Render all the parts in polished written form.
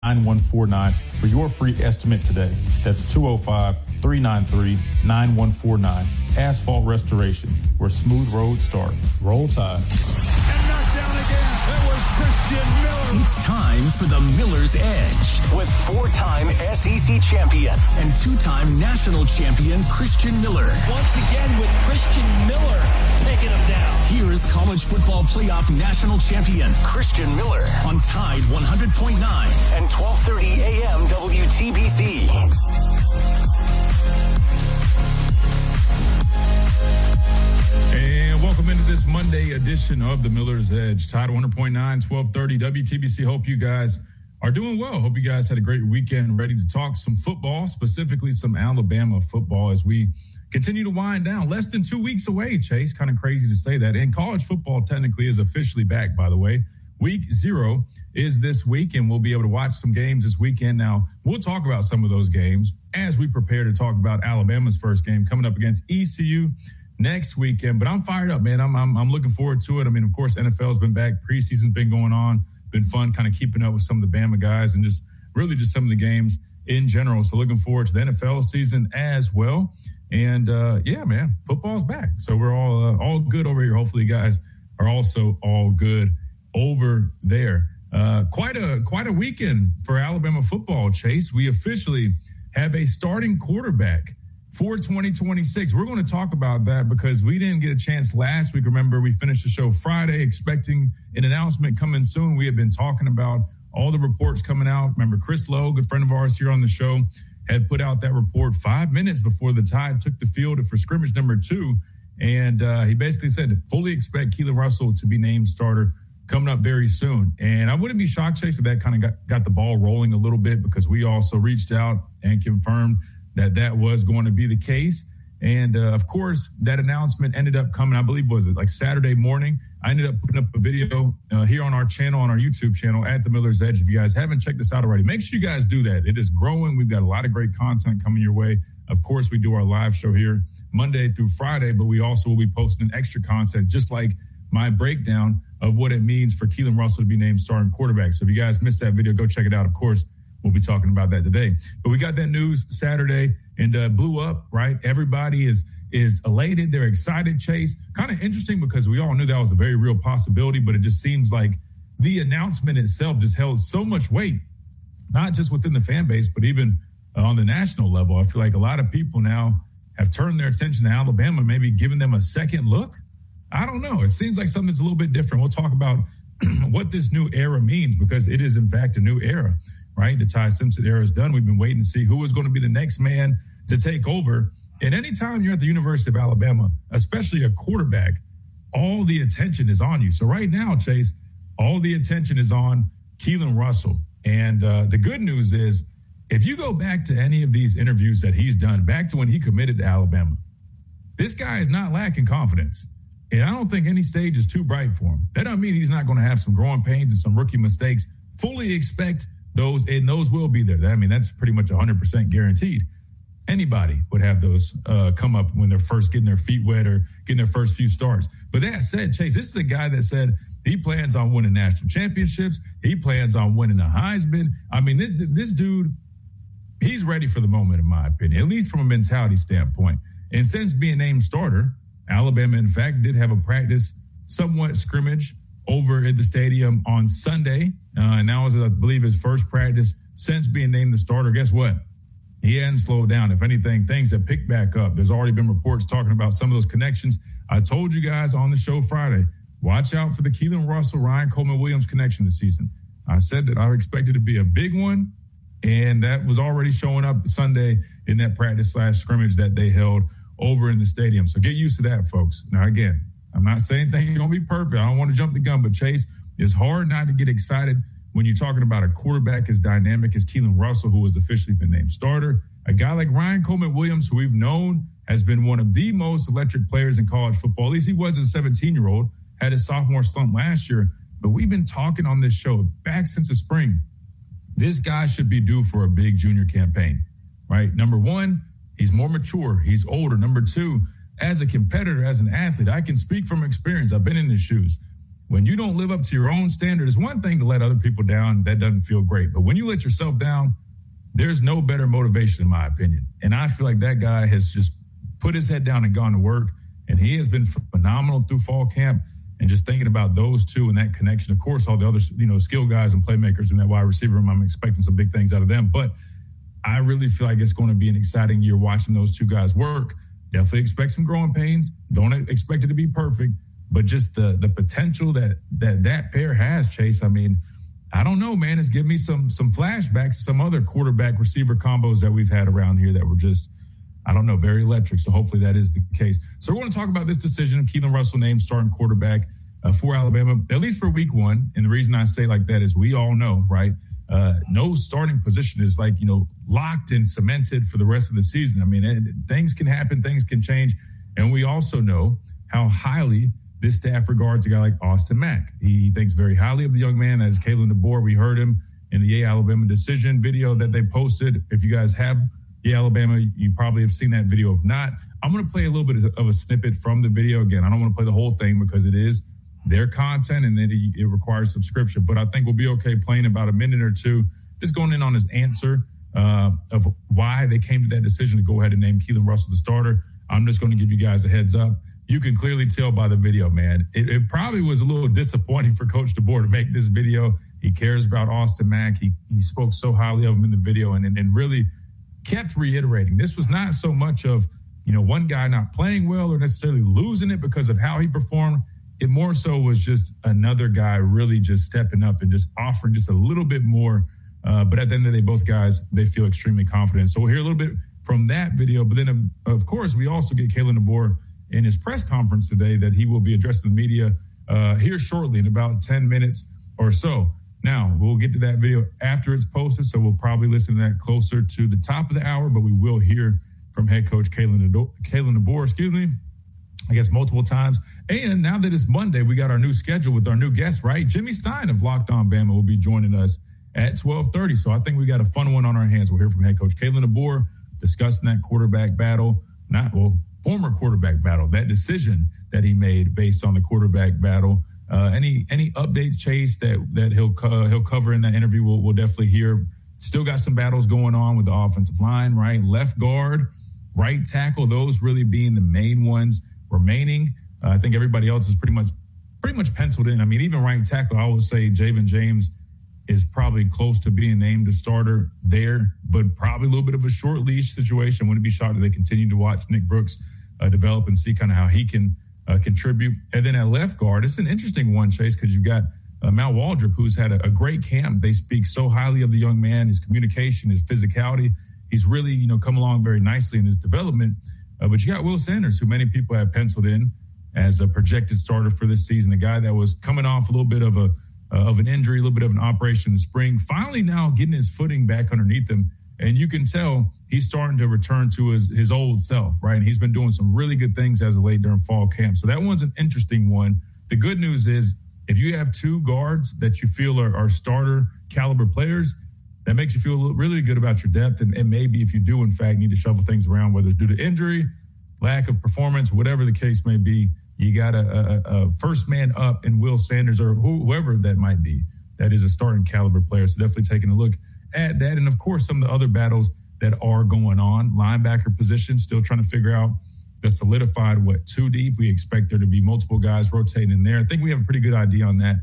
9149 for your free estimate today. That's 205-393-9149. Asphalt Restoration, where smooth roads start. Roll Tide. And knocked down again. It was Christian Miller. It's time for the Miller's Edge with four-time SEC champion and two-time national champion Christian Miller. Once again with Christian Miller taking him down. Here's college football playoff national champion Christian Miller on Tide 100.9 and 1230 AM WTBC. And welcome into this Monday edition of the Miller's Edge. Tide 100.9, 1230 WTBC. Hope you guys are doing well. Hope you guys had a great weekend, ready to talk some football, specifically some Alabama football as we continue to wind down. Less than 2 weeks away, Chase. Kind of crazy to say that. And college football technically is officially back, by the way. Week 0 is this week, and we'll be able to watch some games this weekend. Now, we'll talk about some of those games as we prepare to talk about Alabama's first game coming up against ECU next weekend. But I'm fired up, man. I'm looking forward to it. I mean, of course, NFL's been back. Preseason's been going on. Been fun kind of keeping up with some of the Bama guys and just really just some of the games in general. So looking forward to the NFL season as well. And, yeah, man, football's back. So we're all good over here. Hopefully you guys are also all good over there. Quite a weekend for Alabama football, Chase. We officially have a starting quarterback for 2026. We're going to talk about that because we didn't get a chance last week. Remember, we finished the show Friday expecting an announcement coming soon. We had been talking about all the reports coming out. Remember, Chris Lowe, good friend of ours here on the show, had put out that report 5 minutes before the Tide took the field for scrimmage number 2. And he basically said to fully expect Keelan Russell to be named starter coming up very soon. And I wouldn't be shocked, Chase, if that kind of got the ball rolling a little bit because we also reached out and confirmed that was going to be the case. And, of course, that announcement ended up coming, I believe, was it like Saturday morning? I ended up putting up a video here on our channel, on our YouTube channel at The Miller's Edge. If you guys haven't checked this out already, make sure you guys do that. It is growing. We've got a lot of great content coming your way. Of course, we do our live show here Monday through Friday, but we also will be posting extra content, just like my breakdown of what it means for Keelan Russell to be named starting quarterback. So if you guys missed that video, go check it out. Of course, we'll be talking about that today. But we got that news Saturday and blew up, right? Everybody is elated. They're excited, Chase. Kind of interesting because we all knew that was a very real possibility, but it just seems like the announcement itself just held so much weight, not just within the fan base, but even on the national level. I feel like a lot of people now have turned their attention to Alabama, maybe giving them a second look. I don't know. It seems like something that's a little bit different. We'll talk about what this new era means because it is, in fact, a new era, right? The Ty Simpson era is done. We've been waiting to see who is going to be the next man to take over. And anytime you're at the University of Alabama, especially a quarterback, all the attention is on you. So right now, Chase, all the attention is on Keelan Russell. And the good news is, if you go back to any of these interviews that he's done, back to when he committed to Alabama, this guy is not lacking confidence. And I don't think any stage is too bright for him. That doesn't mean he's not going to have some growing pains and some rookie mistakes. Fully expect those, and those will be there. I mean, that's pretty much 100% guaranteed. Anybody would have those come up when they're first getting their feet wet or getting their first few starts. But that said, Chase, this is a guy that said he plans on winning national championships. He plans on winning a Heisman. I mean, this dude, he's ready for the moment, in my opinion, at least from a mentality standpoint. And since being named starter, Alabama, in fact, did have a practice, somewhat scrimmage over at the stadium on Sunday. And that was, I believe, his first practice since being named the starter. Guess what? He hadn't slowed down. If anything, things have picked back up. There's already been reports talking about some of those connections. I told you guys on the show Friday, watch out for the Keelan Russell, Ryan Coleman-Williams connection this season. I said that I expected it to be a big one, and that was already showing up Sunday in that practice/scrimmage that they held over in the stadium. So get used to that, folks. Now, again, I'm not saying things are going to be perfect. I don't want to jump the gun, but Chase, it's hard not to get excited when you're talking about a quarterback as dynamic as Keelan Russell, who has officially been named starter. A guy like Ryan Coleman-Williams, who we've known has been one of the most electric players in college football. At least he was a 17-year-old, had his sophomore slump last year. But we've been talking on this show back since the spring. This guy should be due for a big junior campaign, right? Number one, he's more mature. He's older. Number two, as a competitor, as an athlete, I can speak from experience. I've been in his shoes. when you don't live up to your own standard, it's one thing to let other people down. That doesn't feel great. But when you let yourself down, there's no better motivation, in my opinion. And I feel like that guy has just put his head down and gone to work. And he has been phenomenal through fall camp. And just thinking about those two and that connection, of course, all the other, skill guys and playmakers in that wide receiver room, I'm expecting some big things out of them. But I really feel like it's going to be an exciting year watching those two guys work. Definitely expect some growing pains. Don't expect it to be perfect, but just the potential that pair has, Chase. I mean, I don't know, man. It's giving me some flashbacks to some other quarterback receiver combos that we've had around here that were just, I don't know, very electric. So hopefully that is the case. So we're going to talk about this decision of Keelan Russell named starting quarterback for Alabama, at least for week one. And the reason I say like that is we all know, right? No starting position is locked and cemented for the rest of the season. I mean, things can happen, things can change. And we also know how highly this staff regards a guy like Austin Mack. He thinks very highly of the young man. As Kalen DeBoer, we heard him in the Alabama decision video that they posted. If you guys have Alabama, you probably have seen that video. If not, I'm going to play a little bit of a snippet from the video. Again, I don't want to play the whole thing because it is their content and then it requires subscription. But I think we'll be okay playing about a minute or two, just going in on his answer of why they came to that decision to go ahead and name Keelan Russell the starter. I'm just going to give you guys a heads up. You can clearly tell by the video, man. It probably was a little disappointing for Coach DeBoer to make this video. He cares about Austin Mack. He spoke so highly of him in the video and really kept reiterating. This was not so much of, one guy not playing well or necessarily losing it because of how he performed. It more so was just another guy really just stepping up and just offering just a little bit more. But at the end of the day, both guys, they feel extremely confident. So we'll hear a little bit from that video. But then, of course, we also get Kalen DeBoer in his press conference today that he will be addressing the media here shortly in about 10 minutes or so. Now, we'll get to that video after it's posted, so we'll probably listen to that closer to the top of the hour, but we will hear from head coach Kalen DeBoer, I guess multiple times. And now that it's Monday, we got our new schedule with our new guest, right? Jimmy Stein of Locked On Bama will be joining us at 12:30. So I think we got a fun one on our hands. We'll hear from head coach Kalen DeBoer discussing that quarterback battle, former quarterback battle, that decision that he made based on the quarterback battle. Any updates, Chase, that he'll cover in that interview, we'll definitely hear. Still got some battles going on with the offensive line, right? Left guard, right tackle, those really being the main ones remaining. I think everybody else is pretty much penciled in. I mean, even right tackle, I would say Javen James is probably close to being named a starter there, but probably a little bit of a short leash situation. Wouldn't be shocked if they continue to watch Nick Brooks develop and see kind of how he can contribute. And then at left guard, it's an interesting one, Chase, because you've got Mal Waldrop, who's had a great camp. They speak so highly of the young man, his communication, his physicality. He's really, come along very nicely in his development. But you got Will Sanders, who many people have penciled in as a projected starter for this season, a guy that was coming off a little bit of an injury, a little bit of an operation in the spring, finally now getting his footing back underneath him. And you can tell he's starting to return to his old self, right? And he's been doing some really good things as of late during fall camp. So that one's an interesting one. The good news is if you have two guards that you feel are starter caliber players, that makes you feel really good about your depth. And maybe if you do, in fact, need to shuffle things around, whether it's due to injury, lack of performance, whatever the case may be, you got a first man up in Will Sanders or whoever that might be. That is a starting caliber player. So definitely taking a look at that. And, of course, some of the other battles that are going on. Linebacker position, still trying to figure out the solidified, two deep. We expect there to be multiple guys rotating in there. I think we have a pretty good idea on that.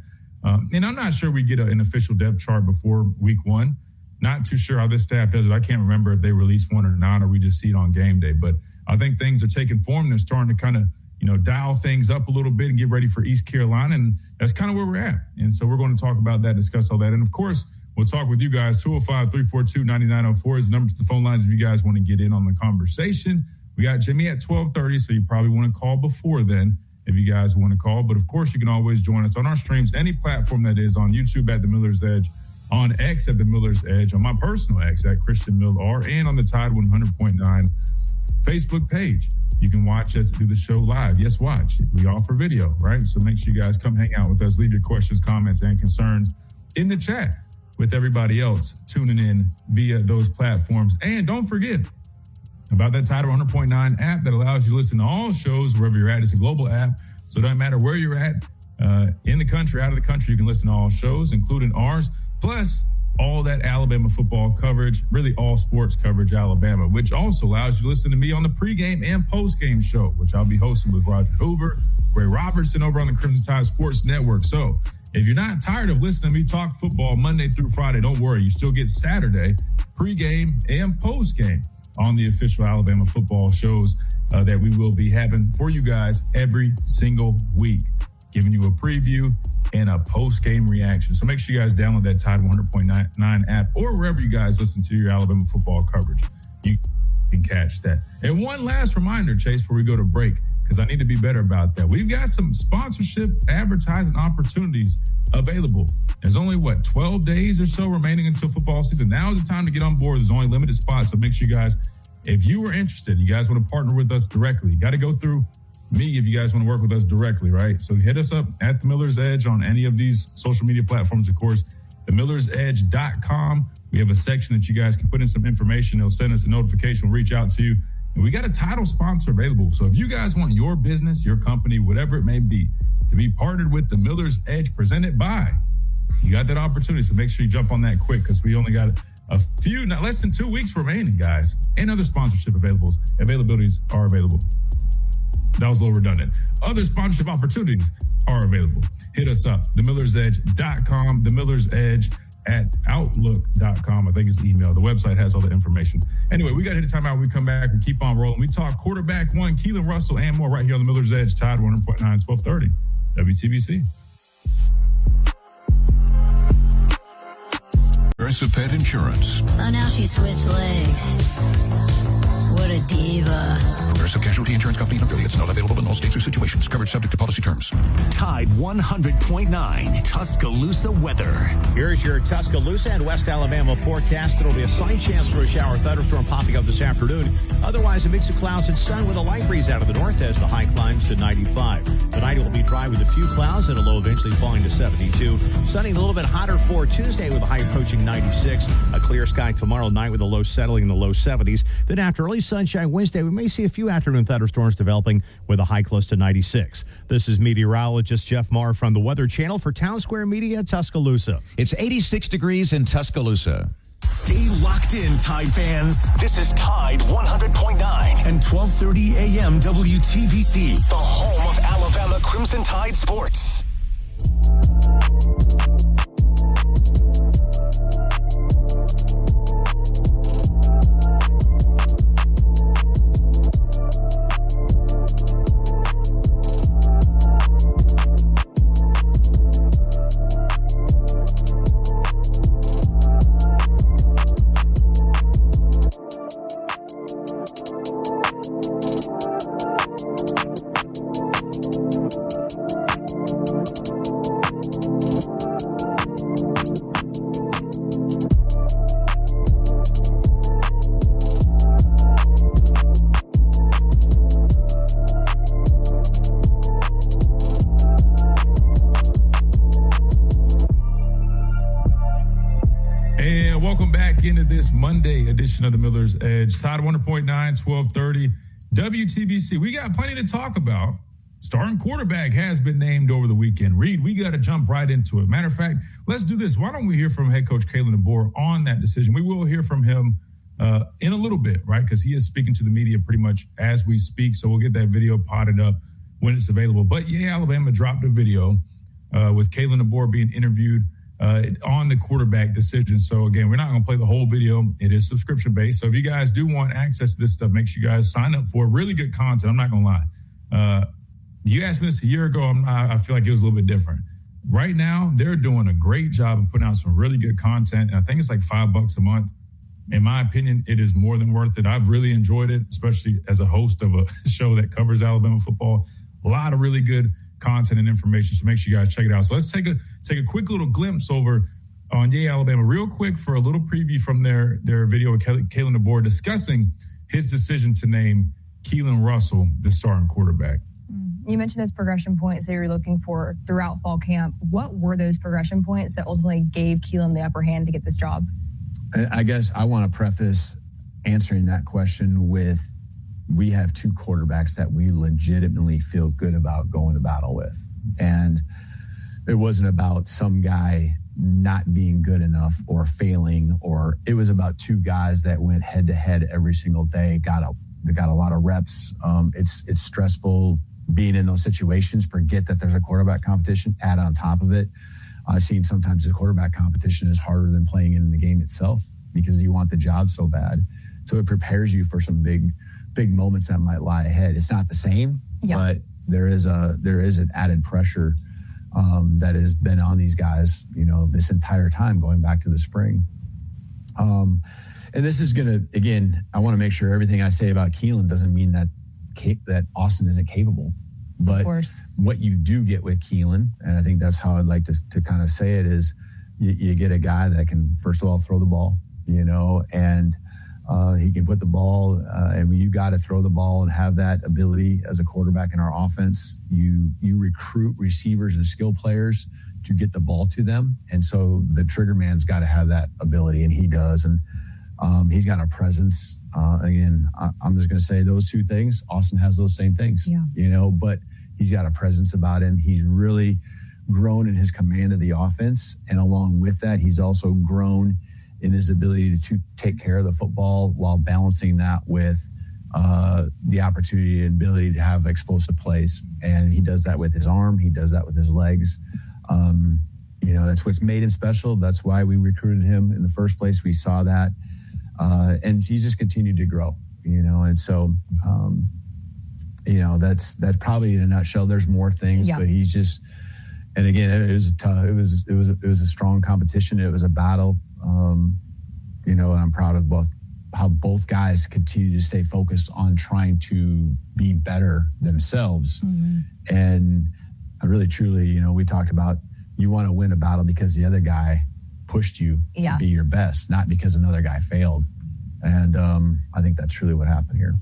And I'm not sure we get an official depth chart before week one. Not too sure how this staff does it. I can't remember if they release one or not, or we just see it on game day. But I think things are taking form. They're starting to kind of, dial things up a little bit and get ready for East Carolina. And that's kind of where we're at. And so we're going to talk about that, discuss all that. And, of course, we'll talk with you guys. 205-342-9904 is the number to the phone lines if you guys want to get in on the conversation. We got Jimmy at 12:30, so you probably want to call before then if you guys want to call. But, of course, you can always join us on our streams, any platform that is, on YouTube at The Miller's Edge, on X at The Miller's Edge, on my personal X at Christian Miller R, and on the Tide 100.9 Facebook page. You can watch us do the show live. Yes, watch. We offer video, right? So make sure you guys come hang out with us. Leave your questions, comments, and concerns in the chat with everybody else tuning in via those platforms. And don't forget about that Tide 100.9 app that allows you to listen to all shows wherever you're at. It's a global app, so it doesn't matter where you're at. in the country, out of the country. You can listen to all shows, including ours, plus all that Alabama football coverage, really all sports coverage Alabama, which also allows you to listen to me on the pregame and postgame show, which I'll be hosting with Roger Hoover, Ray Robertson over on the Crimson Tide Sports Network. So if you're not tired of listening to me talk football Monday through Friday, don't worry. You still get Saturday pregame and postgame on the official Alabama football shows that we will be having for you guys every single week, giving you a preview and a post-game reaction. So make sure you guys download that Tide 100.9 app or wherever you guys listen to your Alabama football coverage. You can catch that. And one last reminder, Chase, before we go to break, because I need to be better about that. We've got some sponsorship advertising opportunities available. There's only, 12 days or so remaining until football season. Now is the time to get on board. There's only limited spots, so make sure you guys, if you are interested, you guys want to partner with us directly, you got to go through me if you guys want to work with us directly, right? So hit us up at The Miller's Edge on any of these social media platforms, of course, themillersedge.com. We have a section that you guys can put in some information. They'll send us a notification. We'll reach out to you. And we got a title sponsor available. So if you guys want your business, your company, whatever it may be, to be partnered with The Miller's Edge presented by, you got that opportunity. So make sure you jump on that quick because we only got a few, not less than 2 weeks remaining, guys. And other sponsorship availabilities are available. That was a little redundant. Other sponsorship opportunities are available. Hit us up, themillersedge.com, themillersedge at outlook.com. I think it's the email. The website has all the information. Anyway, we got to hit a timeout. When we come back and keep on rolling. We talk quarterback one, Keelan Russell, and more right here on the Miller's Edge, Tide 100.9, 1230, WTBC. Progressive Pet Insurance. Oh, now she switched legs. What a diva. Progressive Casualty Insurance Company and affiliates. Not available in all states or situations. Coverage subject to policy terms. Tide 100.9 Tuscaloosa weather. Here's your Tuscaloosa and West Alabama forecast. There'll be a slight chance for a shower thunderstorm popping up this afternoon. Otherwise, a mix of clouds and sun with a light breeze out of the north as the high climbs to 95. Tonight it will be dry with a few clouds and a low eventually falling to 72. Sunny and a little bit hotter for Tuesday with a high approaching 96. A clear sky tomorrow night with a low settling in the low 70s. Then after early sunshine Wednesday, we may see a few afternoon thunderstorms developing with a high close to 96. This is meteorologist Jeff Marr from the Weather Channel for Town Square Media, Tuscaloosa. It's 86 degrees in Tuscaloosa. Stay locked in, Tide fans. This is Tide 100.9 and 1230 AM WTBC, the home of Alabama Crimson Tide sports. Into this Monday edition of the Miller's Edge, Tide 100.9, 1230, WTBC. We got plenty to talk about. Starting quarterback has been named over the weekend. Reed, we got to jump right into it. Matter of fact, let's do this. Why don't we hear from head coach Kalen DeBoer on that decision? We will hear from him in a little bit, right? Because he is speaking to the media pretty much as we speak. So we'll get that video potted up when it's available. But yeah, Alabama dropped a video with Kalen DeBoer being interviewed on the quarterback decision. So again, we're not going to play the whole video. It is subscription based. So if you guys do want access to this stuff, make sure you guys sign up for really good content. I'm not going to lie. You asked me this a year ago. I feel like it was a little bit different. Right now, they're doing a great job of putting out some really good content. And I think it's like $5 a month. In my opinion, it is more than worth it. I've really enjoyed it, especially as a host of a show that covers Alabama football. A lot of really good content and information, so make sure you guys check it out. So let's take a quick little glimpse over on Yay Alabama real quick for a little preview from their video with Kalen DeBoer discussing his decision to name Keelan Russell the starting quarterback. You mentioned those progression points that you were looking for throughout fall camp. What were those progression points that ultimately gave Keelan the upper hand to get this job? I guess I want to preface answering that question with we have two quarterbacks that we legitimately feel good about going to battle with. And It wasn't about some guy not being good enough or failing, or it was about two guys that went head to head every single day, got a lot of reps. It's stressful being in those situations. Forget that there's a quarterback competition. Add on top of it, I've seen sometimes the quarterback competition is harder than playing in the game itself because you want the job so bad. So it prepares you for some big moments that might lie ahead. It's not the same, but there is an added pressure that has been on these guys, this entire time going back to the spring. And this is going to, again, I want to make sure everything I say about Keelan doesn't mean that Austin isn't capable. But what you do get with Keelan, and I think that's how I'd like to kind of say it, is you get a guy that can, first of all, throw the ball, and he can put the ball, and when you got to throw the ball and have that ability as a quarterback in our offense, you recruit receivers and skill players to get the ball to them. And so the trigger man's got to have that ability, and he does. And he's got a presence. Again, I'm just going to say those two things. Austin has those same things, but he's got a presence about him. He's really grown in his command of the offense. And along with that, he's also grown in his ability to take care of the football while balancing that with the opportunity and ability to have explosive plays. And he does that with his arm. He does that with his legs. That's what's made him special. That's why we recruited him in the first place. We saw that. And he's just continued to grow, and so, that's probably in a nutshell. There's more things, but he's just, and again, it was tough. It was a strong competition. It was a battle, and I'm proud of how both guys continue to stay focused on trying to be better themselves. Mm-hmm. And I really, truly, we talked about, you want to win a battle because the other guy pushed you to be your best, not because another guy failed. And I think that's truly what happened here.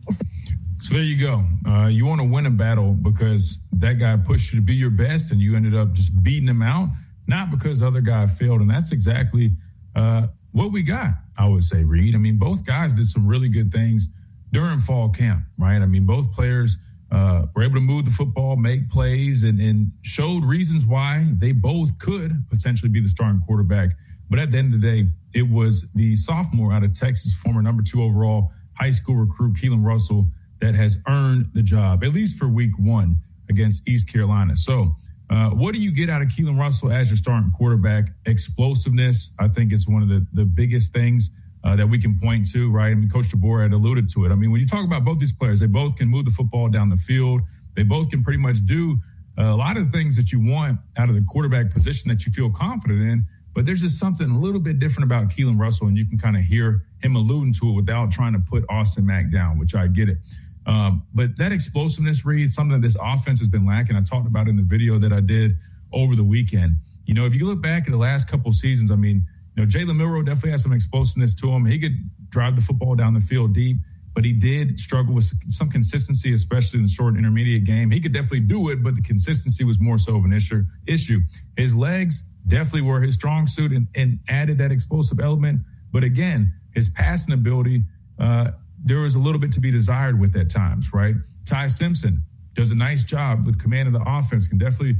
So there you go. You want to win a battle because that guy pushed you to be your best and you ended up just beating him out, not because the other guy failed. And that's exactly what we got, I would say, Reed. I mean, both guys did some really good things during fall camp, right? I mean, both players were able to move the football, make plays, and showed reasons why they both could potentially be the starting quarterback. But at the end of the day, it was the sophomore out of Texas, former number 2 overall high school recruit, Keelan Russell, that has earned the job, at least for week 1 against East Carolina. So what do you get out of Keelan Russell as your starting quarterback? Explosiveness, I think, is one of the biggest things that we can point to, right? I mean, Coach DeBoer had alluded to it. I mean, when you talk about both these players, they both can move the football down the field. They both can pretty much do a lot of the things that you want out of the quarterback position that you feel confident in. But there's just something a little bit different about Keelan Russell, and you can kind of hear him alluding to it without trying to put Austin Mack down, which I get it. But that explosiveness, Reed, something that this offense has been lacking. I talked about in the video that I did over the weekend. If you look back at the last couple of seasons, I mean, Jalen Milroe definitely has some explosiveness to him. He could drive the football down the field deep, but he did struggle with some consistency, especially in the short and intermediate game. He could definitely do it, but the consistency was more so of an issue. His legs definitely were his strong suit and added that explosive element. But again, his passing ability, there was a little bit to be desired with at times, right? Ty Simpson does a nice job with command of the offense, can definitely,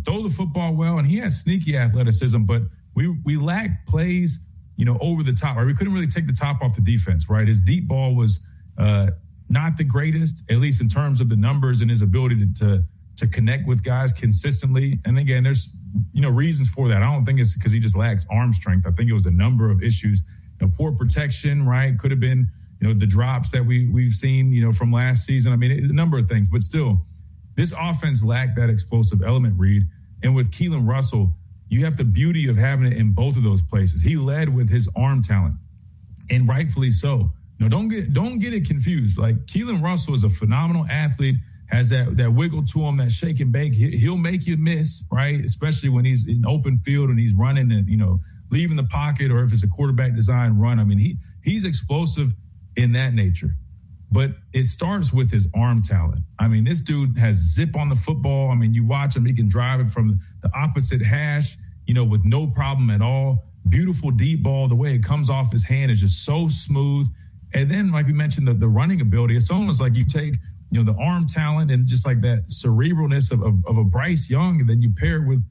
throw the football well, and he has sneaky athleticism, but we lacked plays, over the top, right? We couldn't really take the top off the defense, right? His deep ball was not the greatest, at least in terms of the numbers and his ability to connect with guys consistently. And again, there's, reasons for that. I don't think it's because he just lacks arm strength. I think it was a number of issues, poor protection, right? Could have been, the drops that we've seen, from last season. I mean, a number of things, but still, this offense lacked that explosive element, Reed. And with Keelan Russell, you have the beauty of having it in both of those places. He led with his arm talent, and rightfully so. Don't get it confused. Like, Keelan Russell is a phenomenal athlete, has that wiggle to him, that shake and bake. He'll make you miss, right? Especially when he's in open field and he's running and, leaving the pocket, or if it's a quarterback design run. I mean, he's explosive in that nature. But it starts with his arm talent. I mean, this dude has zip on the football. I mean, you watch him, he can drive it from the opposite hash, with no problem at all. Beautiful deep ball. The way it comes off his hand is just so smooth. And then, like we mentioned, the running ability, it's almost like you take, the arm talent and just like that cerebralness of a Bryce Young, and then you pair it with,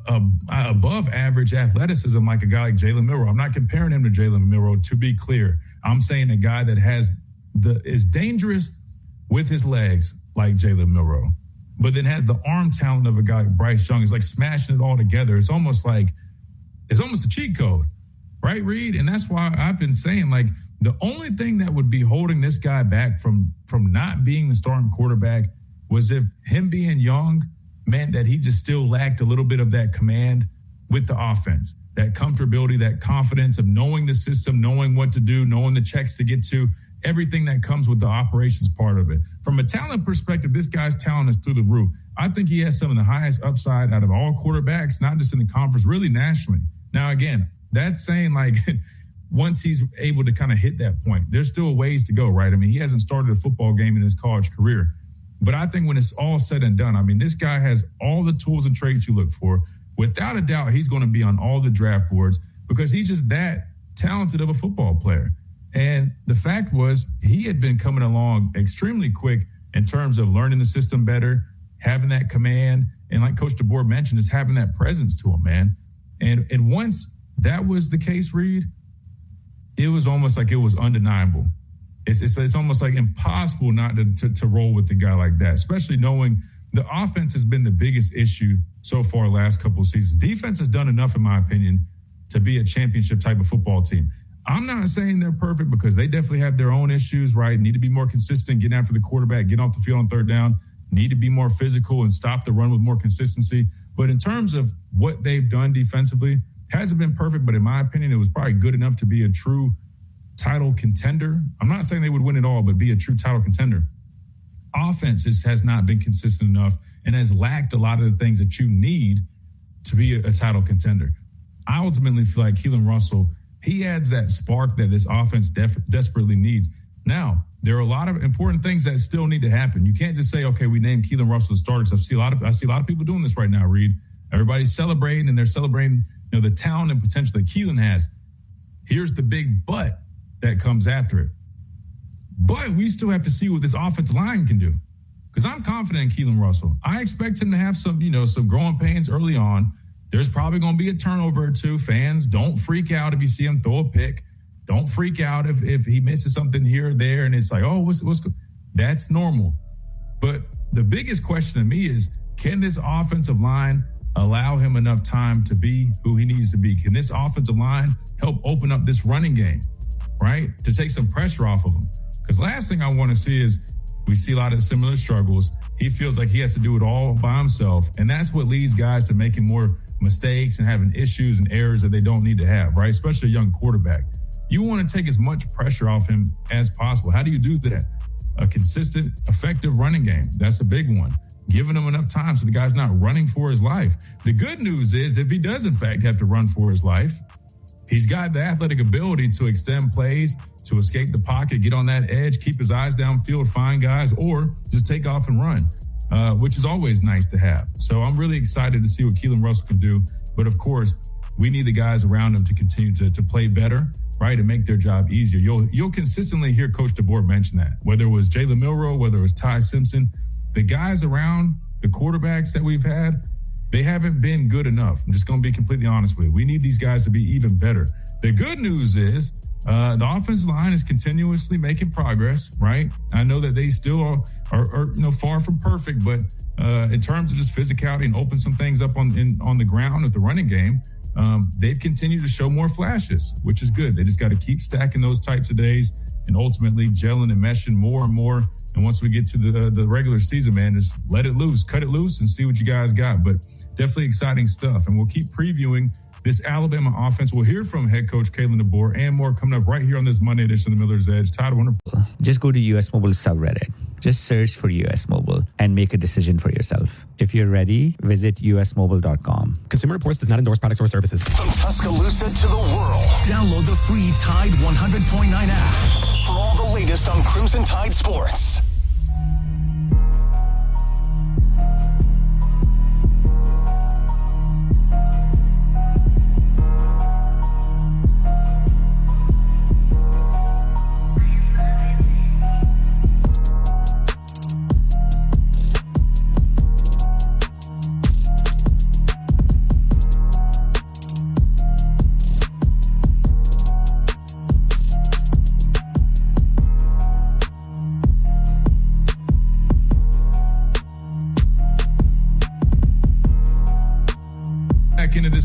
above average athleticism like a guy like Jalen Milroe. I'm not comparing him to Jalen Milroe, to be clear. I'm saying a guy that is dangerous with his legs like Jalen Milroe, but then has the arm talent of a guy like Bryce Young. It's like smashing it all together. It's almost a cheat code, right, Reed? And that's why I've been saying, like, the only thing that would be holding this guy back from not being the starting quarterback was if him being young meant that he just still lacked a little bit of that command with the offense, that comfortability, that confidence of knowing the system, knowing what to do, knowing the checks to get to, everything that comes with the operations part of it. From a talent perspective, this guy's talent is through the roof. I think he has some of the highest upside out of all quarterbacks, not just in the conference, really nationally. Now, again, that's saying, like, once he's able to kind of hit that point, there's still ways to go, right? I mean, he hasn't started a football game in his college career. But I think when it's all said and done, I mean, this guy has all the tools and traits you look for. Without a doubt, he's going to be on all the draft boards because he's just that talented of a football player. And the fact was, he had been coming along extremely quick in terms of learning the system better, having that command, and like Coach DeBoer mentioned, just having that presence to him, man. And once that was the case, Reed, it was almost like it was undeniable. It's almost like impossible not to roll with a guy like that, especially knowing the offense has been the biggest issue so far last couple of seasons. Defense has done enough, in my opinion, to be a championship type of football team. I'm not saying they're perfect because they definitely have their own issues, right? Need to be more consistent, getting after the quarterback, getting off the field on third down, need to be more physical and stop the run with more consistency. But in terms of what they've done defensively, hasn't been perfect, but in my opinion, it was probably good enough to be a true title contender. I'm not saying they would win it all, but be a true title contender. Offense has not been consistent enough and has lacked a lot of the things that you need to be a title contender. I ultimately feel like Keelan Russell, he adds that spark that this offense desperately needs. Now, there are a lot of important things that still need to happen. You can't just say, okay, we named Keelan Russell the starter. I see a lot of people doing this right now, Reed. Everybody's celebrating, and they're celebrating, the talent and potential that Keelan has. Here's the big but that comes after it. But we still have to see what this offensive line can do. Because I'm confident in Keelan Russell. I expect him to have some growing pains early on. There's probably going to be a turnover or two. Fans, don't freak out if you see him throw a pick. Don't freak out if he misses something here or there and it's like, oh, what's good? That's normal. But the biggest question to me is, can this offensive line allow him enough time to be who he needs to be? Can this offensive line help open up this running game, right, to take some pressure off of him? Because last thing I want to see is we see a lot of similar struggles. He feels like he has to do it all by himself, and that's what leads guys to making more mistakes and having issues and errors that they don't need to have, right, especially a young quarterback. You want to take as much pressure off him as possible. How do you do that? A consistent, effective running game. That's a big one. Giving him enough time so the guy's not running for his life. The good news is if he does, in fact, have to run for his life, he's got the athletic ability to extend plays, to escape the pocket, get on that edge, keep his eyes downfield, find guys, or just take off and run, which is always nice to have. So I'm really excited to see what Keelan Russell can do. But, of course, we need the guys around him to continue to play better, right, and make their job easier. You'll consistently hear Coach DeBoer mention that, whether it was Jalen Milroe, whether it was Ty Simpson. The guys around the quarterbacks that we've had, they haven't been good enough. I'm just going to be completely honest with you. We need these guys to be even better. The good news is the offensive line is continuously making progress, right? I know that they still are far from perfect, but in terms of just physicality and open some things up on the ground with the running game, they've continued to show more flashes, which is good. They just got to keep stacking those types of days and ultimately gelling and meshing more and more. And once we get to the regular season, man, just let it loose, cut it loose and see what you guys got. But definitely exciting stuff. And we'll keep previewing this Alabama offense. We'll hear from head coach Kalen DeBoer and more coming up right here on this Monday edition of the Miller's Edge. Todd, just go to US Mobile subreddit. Just search for US Mobile and make a decision for yourself. If you're ready, visit usmobile.com. Consumer Reports does not endorse products or services. From Tuscaloosa to the world, download the free Tide 100.9 app for all the latest on Crimson Tide sports.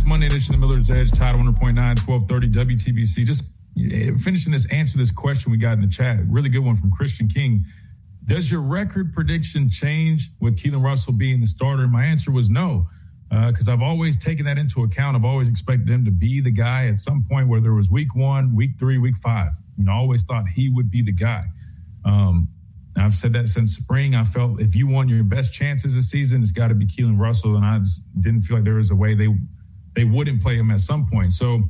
Monday edition of Miller's Edge, Tide 100.9, 1230 WTBC. Just finishing this answer to this question we got in the chat. Really good one from Christian King. Does your record prediction change with Keelan Russell being the starter? My answer was no, because I've always taken that into account. I've always expected him to be the guy at some point, whether it was week 1, week 3, week 5. I always thought he would be the guy. I've said that since spring. I felt if you want your best chances this season, it's got to be Keelan Russell, and I just didn't feel like there was a way they wouldn't play him at some point. So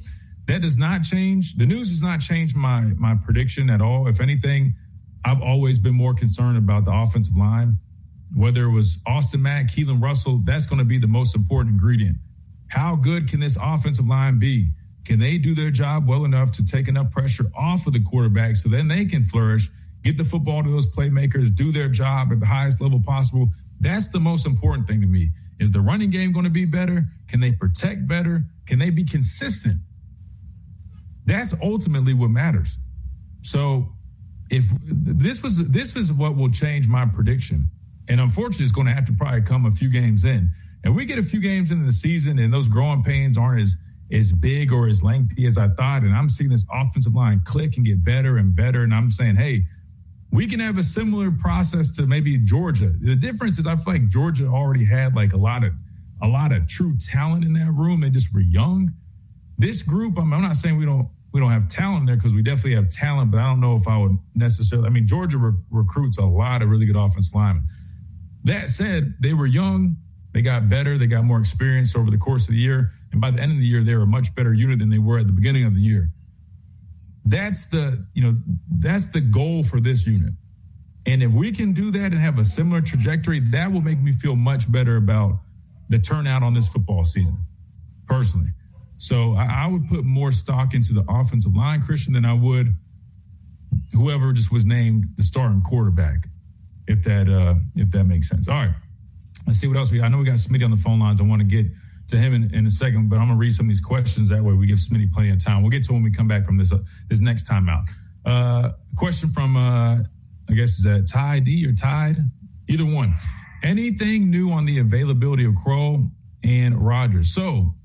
that does not change. The news does not change my prediction at all. If anything, I've always been more concerned about the offensive line. Whether it was Austin Mack, Keelan Russell, that's going to be the most important ingredient. How good can this offensive line be? Can they do their job well enough to take enough pressure off of the quarterback so then they can flourish, get the football to those playmakers, do their job at the highest level possible? That's the most important thing to me. Is the running game going to be better? Can they protect better? Can they be consistent? That's ultimately what matters. So if this was what will change my prediction, and unfortunately it's going to have to probably come a few games in. And we get a few games into the season and those growing pains aren't as big or as lengthy as I thought, and I'm seeing this offensive line click and get better and better, and I'm saying, hey, we can have a similar process to maybe Georgia. The difference is I feel like Georgia already had like a lot of true talent in that room. They just were young. This group, I'm not saying we don't have talent there, because we definitely have talent, but I don't know if I would necessarily. I mean, Georgia recruits a lot of really good offensive linemen. That said, they were young. They got better. They got more experience over the course of the year. And by the end of the year, they were a much better unit than they were at the beginning of the year. That's the goal for this unit. And if we can do that and have a similar trajectory, that will make me feel much better about the turnout on this football season, personally. So I would put more stock into the offensive line, Christian, than I would whoever just was named the starting quarterback, if that makes sense. All right, let's see what else I know we got Smitty on the phone lines. I want to get to him in a second, but I'm going to read some of these questions. That way we give Smitty plenty of time. We'll get to when we come back from this next time out. Question from, I guess, is that Ty D or Tide? Either one. Anything new on the availability of Kroll and Rodgers? So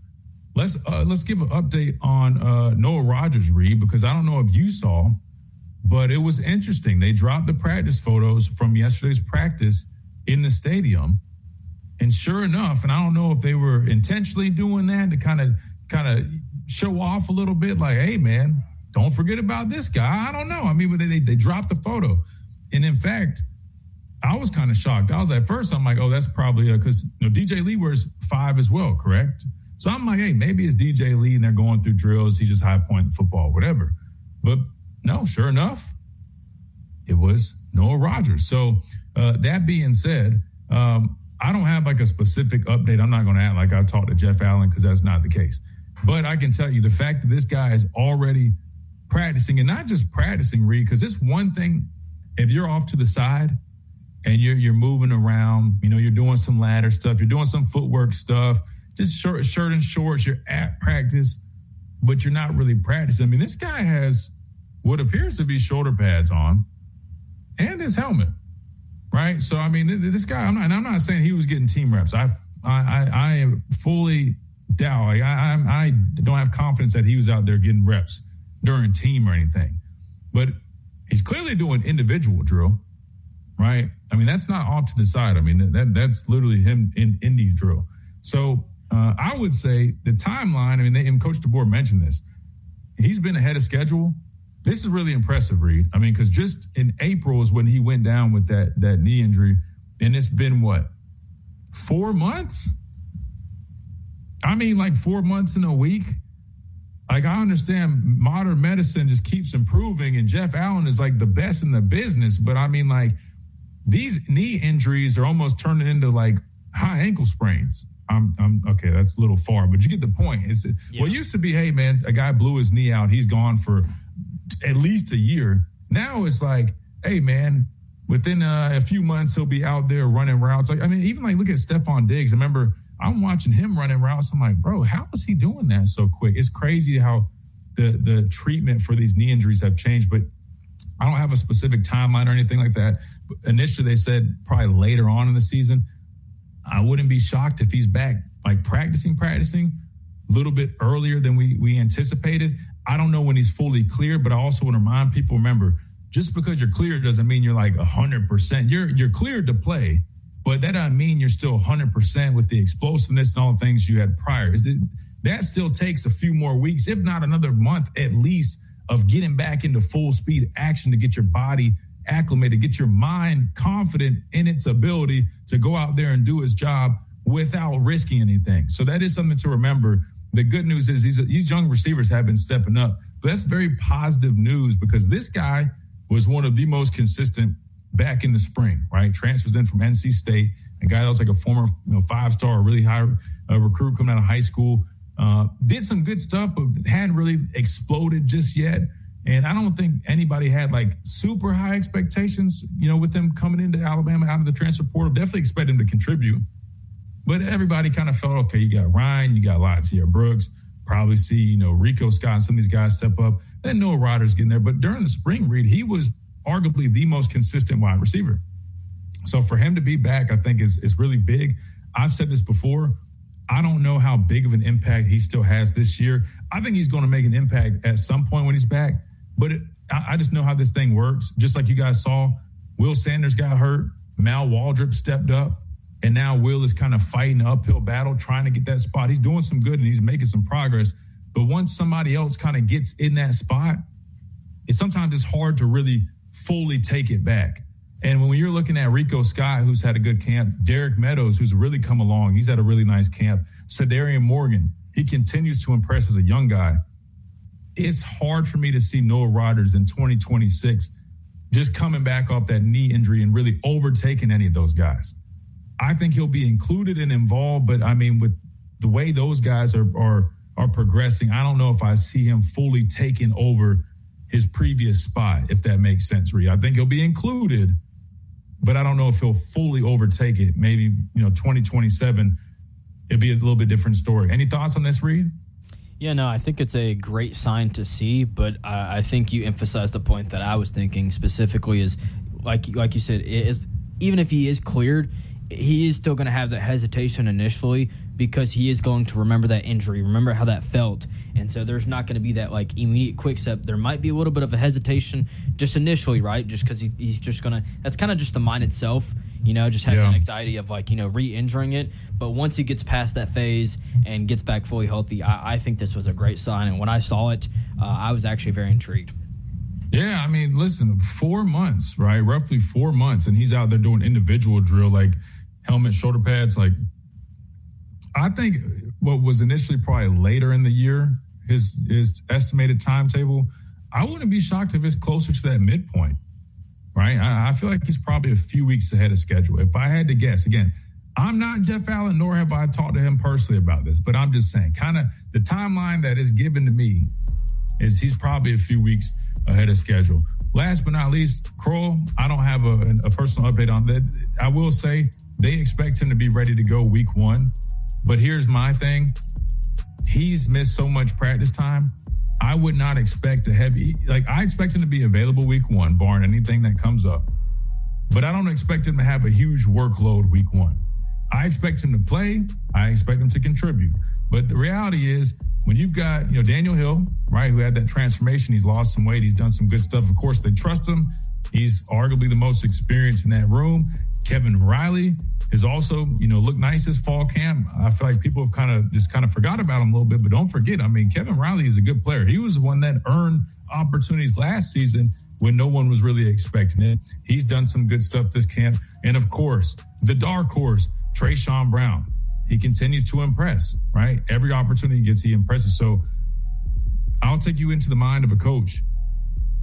let's give an update on Noah Rodgers, Reed, because I don't know if you saw, but it was interesting. They dropped the practice photos from yesterday's practice in the stadium. And sure enough, and I don't know if they were intentionally doing that to kind of show off a little bit, like, hey, man, don't forget about this guy. I don't know. I mean, but they dropped the photo. And in fact, I was kind of shocked. I was at first, I'm like, oh, that's probably because DJ Lee wears 5 as well, correct? So I'm like, hey, maybe it's DJ Lee and they're going through drills. He just high point the football, whatever. But no, sure enough, it was Noah Rodgers. So that being said, I don't have like a specific update. I'm not going to act like I talked to Jeff Allen, because that's not the case. But I can tell you the fact that this guy is already practicing, and not just practicing, Reed, because it's one thing if you're off to the side and you're moving around, you're doing some ladder stuff, you're doing some footwork stuff, just shirt and shorts, you're at practice, but you're not really practicing. I mean, this guy has what appears to be shoulder pads on and his helmet. Right. So, I mean, this guy, I'm not saying he was getting team reps. I fully doubt. I don't have confidence that he was out there getting reps during team or anything. But he's clearly doing individual drill. Right. I mean, that's not off to the side. I mean, that's literally him in these drill. So I would say the timeline, I mean, and Coach DeBoer mentioned this. He's been ahead of schedule. This is really impressive, Reed. I mean, because just in April is when he went down with that knee injury, and it's been, 4 months? I mean, like 4 months in a week? Like, I understand modern medicine just keeps improving, and Jeff Allen is, like, the best in the business, but, I mean, like, these knee injuries are almost turning into, like, high ankle sprains. I'm okay, that's a little far, but you get the point. Well, it used to be, hey, man, a guy blew his knee out, he's gone for at least a year. Now it's like, hey, man, within a few months he'll be out there running routes. Like, I mean, even like look at Stephon Diggs. I remember I'm watching him running routes. I'm like, bro, how is he doing that so quick? It's crazy how the treatment for these knee injuries have changed. But I don't have a specific timeline or anything like that. But initially, they said probably later on in the season. I wouldn't be shocked if he's back, like practicing. a little bit earlier than we anticipated. I don't know when he's fully clear, but I also want to remind people, remember, just because you're clear doesn't mean you're like 100%. You're cleared to play, but that doesn't mean you're still 100% with the explosiveness and all the things you had prior. That still takes a few more weeks, if not another month at least, of getting back into full speed action to get your body acclimated, get your mind confident in its ability to go out there and do its job without risking anything. So that is something to remember. The good news is these young receivers have been stepping up, but that's very positive news because this guy was one of the most consistent back in the spring, right? Transfers in from NC State, a guy that was like a former 5-star, really high recruit coming out of high school. Did some good stuff, but hadn't really exploded just yet. And I don't think anybody had like super high expectations, with them coming into Alabama out of the transfer portal. Definitely expect him to contribute. But everybody kind of felt, okay, you got Ryan, you got Latia Brooks, probably see, Rico Scott and some of these guys step up. Then Noah Rodgers getting there. But during the spring, Reed, he was arguably the most consistent wide receiver. So for him to be back, I think is really big. I've said this before. I don't know how big of an impact he still has this year. I think he's going to make an impact at some point when he's back. But I just know how this thing works. Just like you guys saw, Will Sanders got hurt. Mal Waldrop stepped up. And now Will is kind of fighting an uphill battle, trying to get that spot. He's doing some good and he's making some progress. But once somebody else kind of gets in that spot, sometimes it's hard to really fully take it back. And when you're looking at Rico Scott, who's had a good camp, Derek Meadows, who's really come along, he's had a really nice camp, Sadarian Morgan, he continues to impress as a young guy. It's hard for me to see Noah Rodgers in 2026 just coming back off that knee injury and really overtaking any of those guys. I think he'll be included and involved, but I mean, with the way those guys are progressing, I don't know if I see him fully taking over his previous spot, if that makes sense, Reed. I think he'll be included, but I don't know if he'll fully overtake it. Maybe, 2027, it'll be a little bit different story. Any thoughts on this, Reed? Yeah, no, I think it's a great sign to see, but I think you emphasized the point that I was thinking specifically is, like you said, even if he is cleared, he is still going to have that hesitation initially because he is going to remember that injury, remember how that felt. And so there's not going to be that like immediate quick step. There might be a little bit of a hesitation just initially, right? Just because he's just going to – that's kind of just the mind itself, just having an anxiety of like, re-injuring it. But once he gets past that phase and gets back fully healthy, I think this was a great sign. And when I saw it, I was actually very intrigued. Yeah, I mean, listen, 4 months, right? Roughly 4 months, and he's out there doing individual drill, like helmet, shoulder pads. Like, I think what was initially probably later in the year, his estimated timetable, I wouldn't be shocked if it's closer to that midpoint, right? I feel like he's probably a few weeks ahead of schedule. If I had to guess, again, I'm not Jeff Allen, nor have I talked to him personally about this, but I'm just saying, kind of the timeline that is given to me is he's probably a few weeks ahead of schedule. Last but not least, Kroll, I don't have a personal update on that. I will say they expect him to be ready to go week 1. But here's my thing. He's missed so much practice time. I would not expect I expect him to be available week 1, barring anything that comes up. But I don't expect him to have a huge workload week 1. I expect him to play. I expect him to contribute. But the reality is, when you've got, Daniel Hill, right, who had that transformation, he's lost some weight, he's done some good stuff. Of course, they trust him. He's arguably the most experienced in that room. Kevin Riley has also, looked nice this fall camp. I feel like people have kind of forgot about him a little bit, but don't forget, I mean, Kevin Riley is a good player. He was the one that earned opportunities last season when no one was really expecting it. He's done some good stuff this camp. And of course, the dark horse, Trayshawn Brown. He continues to impress, right? Every opportunity he gets, he impresses. So I'll take you into the mind of a coach.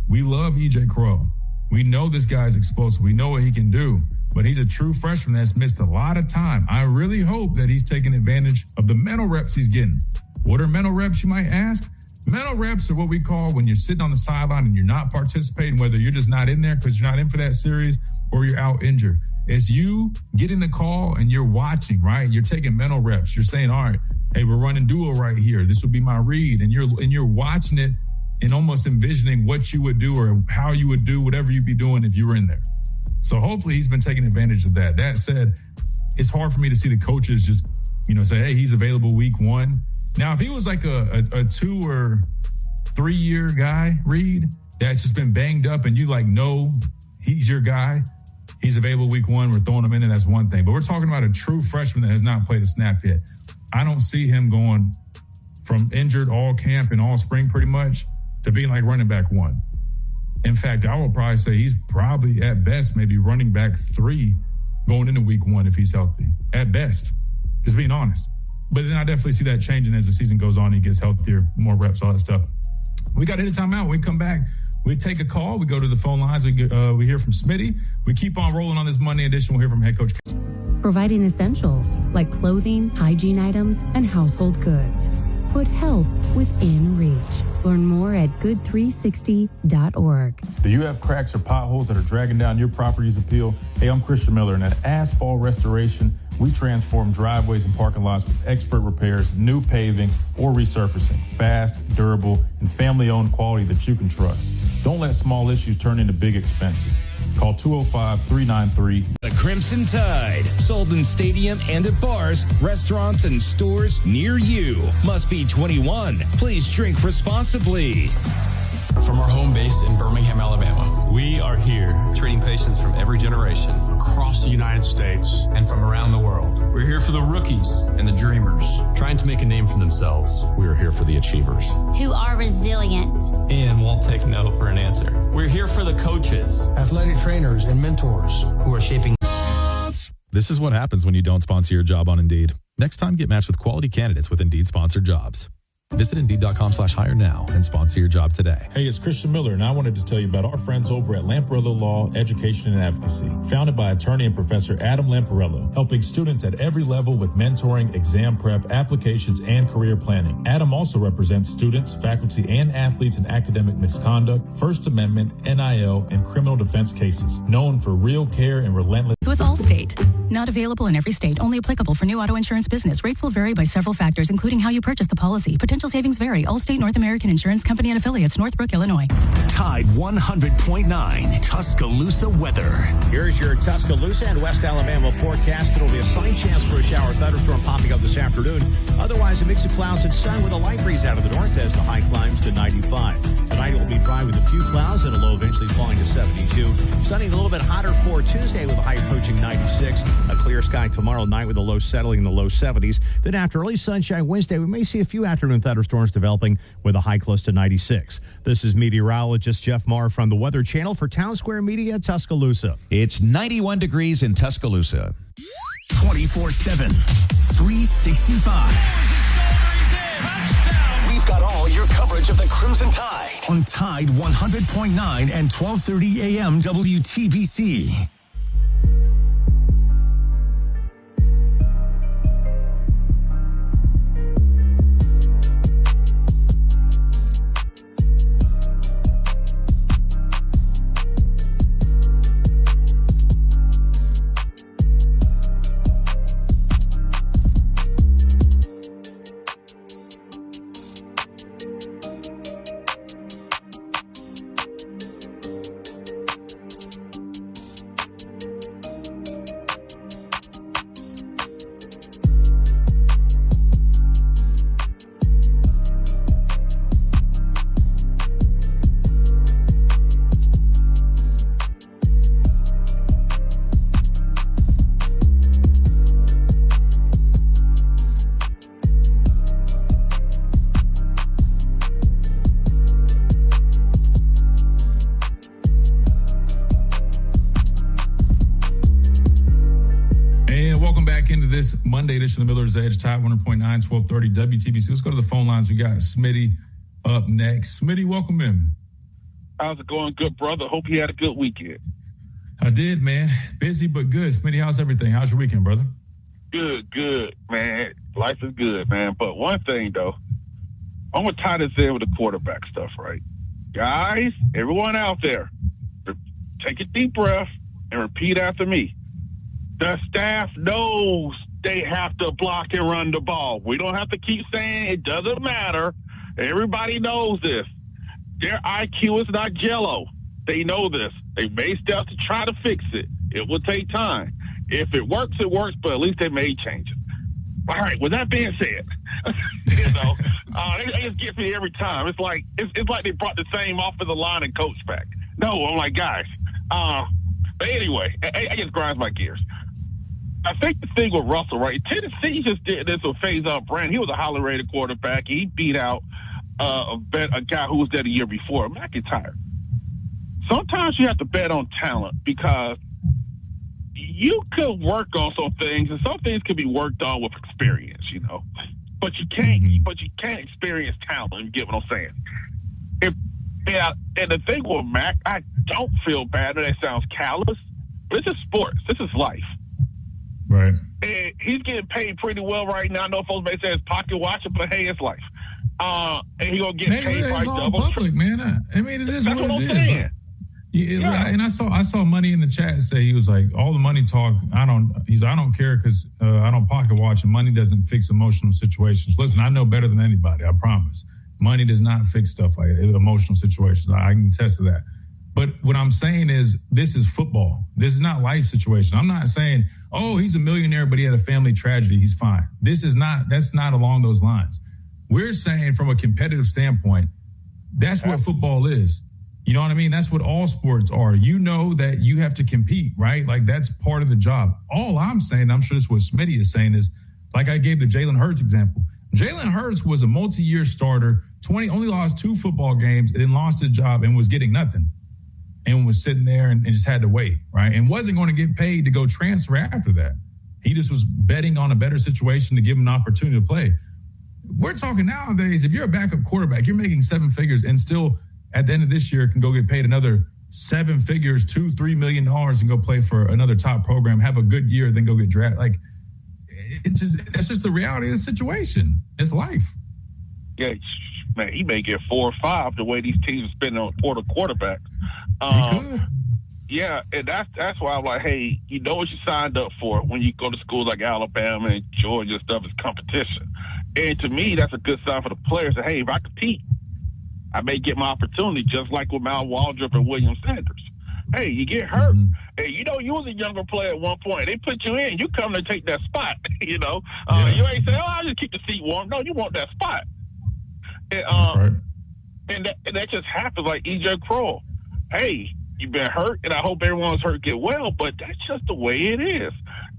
We love E.J. Crow. We know this guy's explosive. We know what he can do, but he's a true freshman that's missed a lot of time. I really hope that he's taking advantage of the mental reps he's getting. What are mental reps, you might ask? Mental reps are what we call when you're sitting on the sideline and you're not participating, whether you're just not in there because you're not in for that series or you're out injured. It's you getting the call and you're watching, right? You're taking mental reps. You're saying, all right, hey, we're running duo right here. This will be my read. And you're watching it and almost envisioning what you would do or how you would do whatever you'd be doing if you were in there. So hopefully he's been taking advantage of that. That said, it's hard for me to see the coaches just say, hey, he's available week 1. Now, if he was like a 2 or 3 year guy, Reed, that's just been banged up and you know he's your guy, he's available week 1, we're throwing him in, and that's one thing. But we're talking about a true freshman that has not played a snap yet. I don't see him going from injured all camp and all spring pretty much to being like running back 1. In fact, I would probably say he's probably at best maybe running back 3 going into week 1 if he's healthy. At best, just being honest. But then I definitely see that changing as the season goes on. He gets healthier, more reps, all that stuff. We got to hit a timeout. When we come back, we take a call. We go to the phone lines. We hear from Smitty. We keep on rolling on this Monday edition. We'll hear from head coach. Providing essentials like clothing, hygiene items, and household goods. Put help within reach. Learn more at good360.org. Do you have cracks or potholes that are dragging down your property's appeal? Hey, I'm Christian Miller, and at Asphalt Restoration, we transform driveways and parking lots with expert repairs, new paving, or resurfacing. Fast, durable, and family-owned quality that you can trust. Don't let small issues turn into big expenses. Call 205-393. The Crimson Tide, sold in stadium and at bars, restaurants, and stores near you. Must be 21. Please drink responsibly. From our home base in Birmingham, Alabama, we are here treating patients from every generation across the United States and from around the world. We're here for the rookies and the dreamers trying to make a name for themselves. We are here for the achievers who are resilient and won't take no for an answer. We're here for the coaches, athletic trainers, and mentors who are shaping. This is what happens when you don't sponsor your job on Indeed. Next time, get matched with quality candidates with Indeed sponsored jobs. Visit Indeed.com/hire now and sponsor your job today. Hey, it's Christian Miller, and I wanted to tell you about our friends over at Lamparello Law, Education and Advocacy. Founded by attorney and Professor Adam Lamparello, helping students at every level with mentoring, exam prep, applications, and career planning. Adam also represents students, faculty, and athletes in academic misconduct, First Amendment, NIL, and criminal defense cases. Known for real care and relentless... With Allstate. Not available in every state, only applicable for new auto insurance business. Rates will vary by several factors, including how you purchase the policy. Potential savings vary. Allstate North American Insurance Company and affiliates, Northbrook, Illinois. Tide 100.9 Tuscaloosa weather. Here's your Tuscaloosa and West Alabama forecast. There will be a slight chance for a shower thunderstorm popping up this afternoon. Otherwise, a mix of clouds and sun with a light breeze out of the north as the high climbs to 95. Tonight it will be dry with a few clouds and a low eventually falling to 72. Sunny and a little bit hotter for Tuesday with a high approaching 96. A clear sky tomorrow night with a low settling in the low 70s. Then after early sunshine Wednesday, we may see a few afternoon thunderstorms developing with a high close to 96. This is meteorologist Jeff Marr from the Weather Channel for Town Square Media, Tuscaloosa. It's 91 degrees in Tuscaloosa. 24/7, 365. We've got all your coverage of the Crimson Tide on Tide 100.9 and 1230 AM WTBC. Monday edition of Miller's Edge, Tide 100.9, 1230 WTBC. Let's go to the phone lines. We got Smitty up next. Smitty, welcome in. How's it going, good brother? Hope you had a good weekend. I did, man. Busy, but good. Smitty, how's everything? How's your weekend, brother? Good, man. Life is good, man. But one thing, though, I'm going to tie this in with the quarterback stuff, right? Guys, everyone out there, take a deep breath and repeat after me. The staff knows they have to block and run the ball. We don't have to keep saying it doesn't matter. Everybody knows this. Their IQ is not jello. They know this. They made steps to try to fix it. It will take time. If it works, it works, but at least they made changes. All right, with that being said, it just gets me every time. It's like they brought the same offensive line and coach back. No, I'm like, guys. But anyway, it just grinds my gears. I think the thing with Russell, right? Tennessee just did this with Faison Brand. He was a highly rated quarterback. He beat out a guy who was there the year before, McIntyre. Sometimes you have to bet on talent because you could work on some things, and some things can be worked on with experience, But you can't experience talent. You get what I'm saying? And the thing with Mac, I don't feel bad. That sounds callous, but this is sports. This is life. Right. And he's getting paid pretty well right now. I know folks may say it's pocket watching, but hey, it's life. And he's gonna get paid it's by all double. Public, man. I mean, it is That's what I'm it is. saying. Yeah. And I saw Money in the chat say, he was like, all the money talk. I don't care because I don't pocket watch, and money doesn't fix emotional situations. Listen, I know better than anybody. I promise. Money does not fix stuff like emotional situations. I can attest to that. But what I'm saying is, this is football. This is not life situation. I'm not saying, oh, he's a millionaire, but he had a family tragedy. He's fine. That's not along those lines. We're saying from a competitive standpoint, that's what football is. You know what I mean? That's what all sports are. You know that you have to compete, right? Like, that's part of the job. All I'm saying, I'm sure this is what Smitty is saying, is like I gave the Jalen Hurts example. Jalen Hurts was a multi-year starter, only lost 2 football games, and then lost his job and was getting nothing. And was sitting there and just had to wait, right? And wasn't going to get paid to go transfer after that. He just was betting on a better situation to give him an opportunity to play. We're talking nowadays, if you're a backup quarterback, you're making 7 figures and still at the end of this year can go get paid another 7 figures, $2-3 million, and go play for another top program, have a good year, then go get drafted. Like, that's just the reality of the situation. It's life. Yeah, man, he may get 4 or 5 the way these teams are spending on quarterbacks. Yeah, and that's why I'm like, hey, you know what you signed up for when you go to schools like Alabama and Georgia and stuff is competition. And to me, that's a good sign for the players that, hey, if I compete, I may get my opportunity, just like with Mal Waldrop and William Sanders. Hey, you get hurt. Hey, you was a younger player at one point. They put you in. You come to take that spot, You ain't say, oh, I'll just keep the seat warm. No, you want that spot. And, right. and that just happens like EJ Kroll. Hey, you've been hurt, and I hope everyone's hurt get well, but that's just the way it is.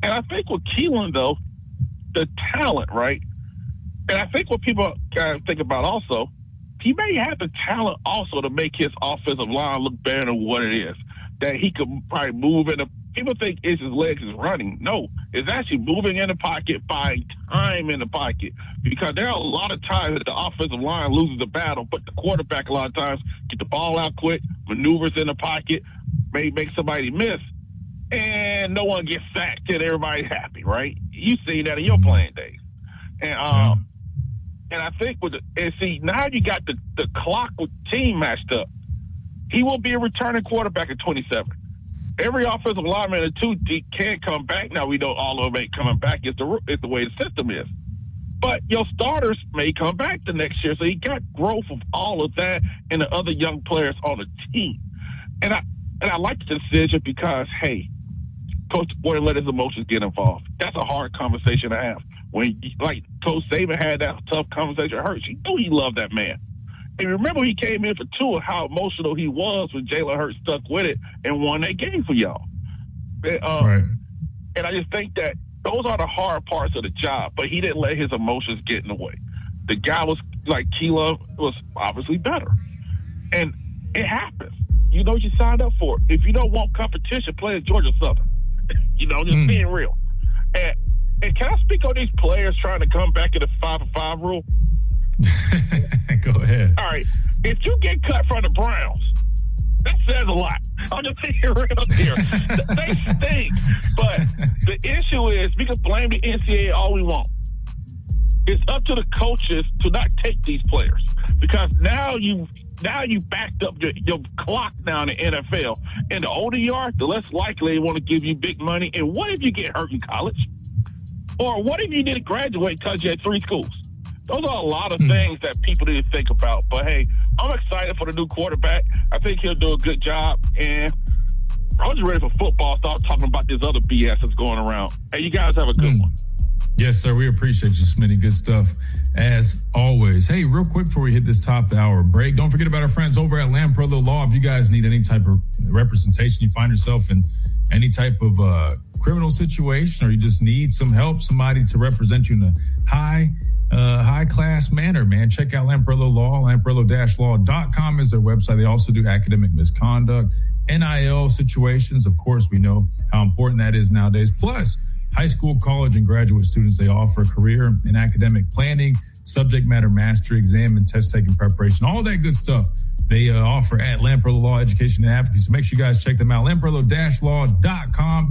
And I think with Keelan, though, the talent, right? And I think what people got to think about also, he may have the talent also to make his offensive line look better than what it is. That he could probably move in the – people think it's his legs is running. No, it's actually moving in the pocket, buying time in the pocket. Because there are a lot of times that the offensive line loses the battle, but the quarterback a lot of times get the ball out quick, maneuvers in the pocket, may make somebody miss, and no one gets sacked and everybody's happy, right? You've seen that in your playing days. And I think now you got the clock with team matched up. He will be a returning quarterback at 27. Every offensive lineman at 2 deep can't come back. Now we know all of them ain't coming back. It's the way the system is. But your starters may come back the next year. So you got growth of all of that and the other young players on the team. And I like the decision because, hey, Coach wouldn't let his emotions get involved. That's a hard conversation to have. When, like, Coach Saban had that tough conversation with Hurts, he knew he loved that man. And remember, he came in for 2 of how emotional he was when Jalen Hurts stuck with it and won that game for y'all. Right. And I just think that those are the hard parts of the job, but he didn't let his emotions get in the way. The guy was, like, Keelan was obviously better. And it happens. You know what you signed up for. If you don't want competition, play at Georgia Southern. Just being real. And can I speak on these players trying to come back in the 5-5 rule? Go ahead. All right. If you get cut from the Browns, that says a lot. I'm just being real here. They stink. But the issue is we can blame the NCAA all we want. It's up to the coaches to not take these players because now you backed up your clock now in the NFL. And the older you are, the less likely they want to give you big money. And what if you get hurt in college? Or what if you didn't graduate because you had 3 schools? Those are a lot of things that people didn't think about. But, hey, I'm excited for the new quarterback. I think he'll do a good job. And I'm just ready for football. Start talking about this other BS that's going around. Hey, you guys have a good one. Yes, sir. We appreciate you, Smitty. Good stuff as always. Hey, real quick before we hit this top of the hour break, don't forget about our friends over at Lamprello Law. If you guys need any type of representation, you find yourself in any type of criminal situation, or you just need some help, somebody to represent you in a high class manner, man, check out Lamprello Law. Lamprello-law.com is their website. They also do academic misconduct, NIL situations. Of course, we know how important that is nowadays. Plus, high school, college, and graduate students, they offer a career in academic planning, subject matter mastery, exam and test taking preparation, all that good stuff. They offer at Lamprello Law Education and Advocacy. So make sure you guys check them out. Lamprello-law.com.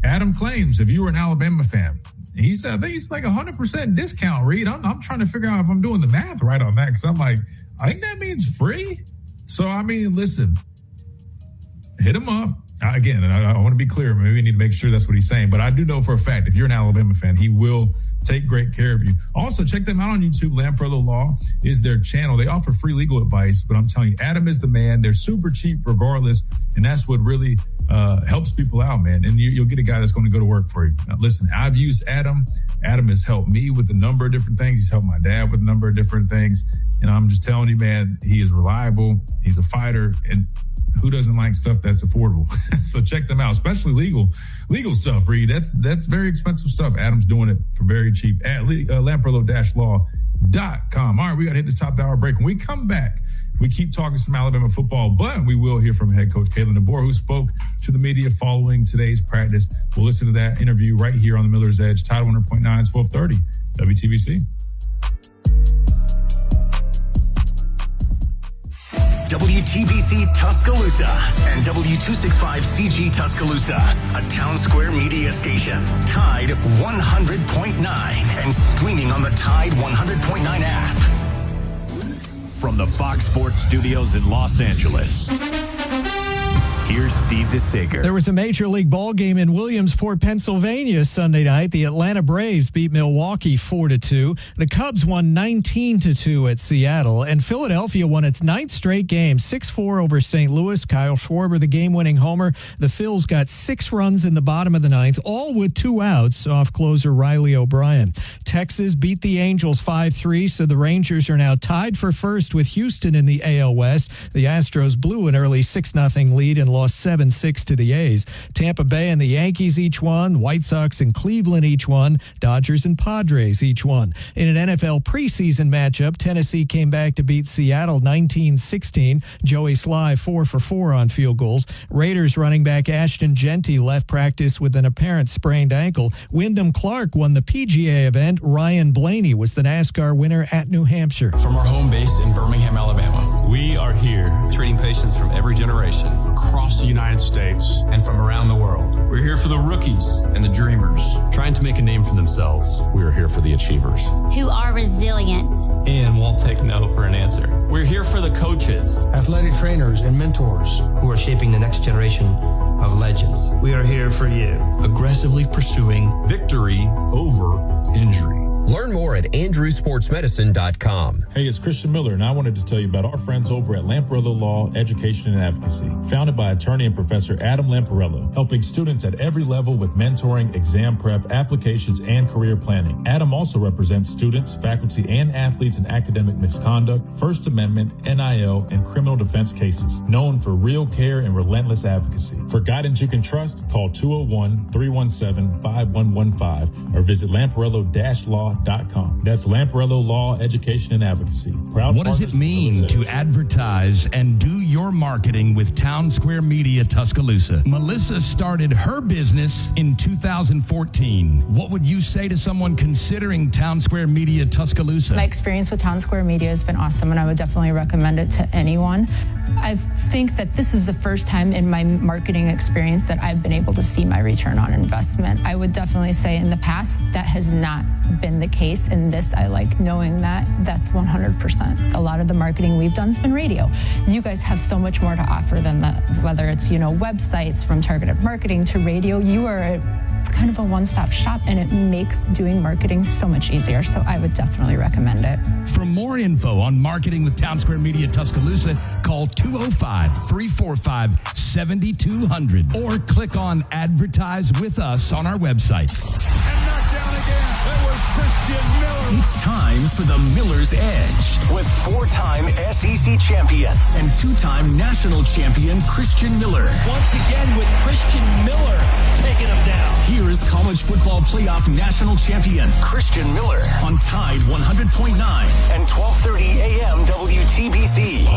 Adam claims if you were an Alabama fan, he said, I think it's like 100% discount, Reed. I'm trying to figure out if I'm doing the math right on that, because I'm like, I think that means free. So, I mean, listen, hit him up. Again, I want to be clear. Maybe we need to make sure that's what he's saying. But I do know for a fact, if you're an Alabama fan, he will take great care of you. Also, check them out on YouTube. Lamprello Law is their channel. They offer free legal advice. But I'm telling you, Adam is the man. They're super cheap regardless. And that's what really helps people out, man. And you'll get a guy that's going to go to work for you. Now, listen, I've used Adam. Adam has helped me with a number of different things. He's helped my dad with a number of different things. And I'm just telling you, man, he is reliable. He's a fighter. And who doesn't like stuff that's affordable? So check them out, especially legal stuff, Reed. That's very expensive stuff. Adam's doing it for very cheap at Lamprello-law.com. All right, we got to hit the top of the hour break. When we come back, we keep talking some Alabama football, but we will hear from head coach Kalen DeBoer, who spoke to the media following today's practice. We'll listen to that interview right here on the Miller's Edge, Tide 100.9, 1230, WTBC. WTBC Tuscaloosa and W265CG Tuscaloosa, a Town Square media station. Tide 100.9 and streaming on the Tide 100.9 app. From the Fox Sports Studios in Los Angeles, here's Steve DeSager. There was a Major League ball game in Williamsport, Pennsylvania Sunday night. The Atlanta Braves beat Milwaukee 4-2. The Cubs won 19-2 at Seattle, and Philadelphia won its ninth straight game, 6-4 over St. Louis. Kyle Schwarber, the game-winning homer. The Phils got 6 runs in the bottom of the ninth, all with 2 outs off closer Riley O'Brien. Texas beat the Angels 5-3, so the Rangers are now tied for first with Houston in the AL West. The Astros blew an early 6-0 lead and lost 7-6 to the A's. Tampa Bay and the Yankees each won. White Sox and Cleveland each won. Dodgers and Padres each won. In an NFL preseason matchup, Tennessee came back to beat Seattle 19-16. Joey Sly 4 for 4 on field goals. Raiders running back Ashton Genty left practice with an apparent sprained ankle. Wyndham Clark won the PGA event. Ryan Blaney was the NASCAR winner at New Hampshire. From our home base in Birmingham, Alabama, we are here treating patients from every generation across the United States and from around the world. We're here for the rookies and the dreamers trying to make a name for themselves. We are here for the achievers who are resilient and won't take no for an answer. We're here for the coaches, athletic trainers, and mentors who are shaping the next generation of legends. We are here for you, aggressively pursuing victory over injury. Learn more at andrewsportsmedicine.com. Hey, it's Christian Miller, and I wanted to tell you about our friends over at Lamprello Law Education and Advocacy. Founded by attorney and Professor Adam Lamprello, helping students at every level with mentoring, exam prep, applications, and career planning. Adam also represents students, faculty, and athletes in academic misconduct, First Amendment, NIL, and criminal defense cases. Known for real care and relentless advocacy. For guidance you can trust, call 201-317-5115 or visit Lamprello-Law.com. That's Lamprello Law Education and Advocacy. What does it mean to advertise and do your marketing with Town Square Media Tuscaloosa? Melissa started her business in 2014. What would you say to someone considering Town Square Media Tuscaloosa? My experience with Town Square Media has been awesome, and I would definitely recommend it to anyone. I think that this is the first time in my marketing experience that I've been able to see my return on investment. I would definitely say in the past that has not been the case. In this, I like knowing that that's 100%. A lot of the marketing we've done has been radio. You guys have so much more to offer than that, whether it's, websites, from targeted marketing to radio. You are kind of a one-stop shop, and it makes doing marketing so much easier. So I would definitely recommend it. For more info on marketing with Town Square Media Tuscaloosa, call 205-345-7200 or click on Advertise with Us on our website. And knocked down again. It was Christian Miller. It's time for the Miller's Edge with 4-time SEC champion and 2-time national champion Christian Miller. Once again with Christian Miller taking him down. Here is college football playoff national champion Christian Miller on Tide 100.9 and 12:30 a.m. WTBC.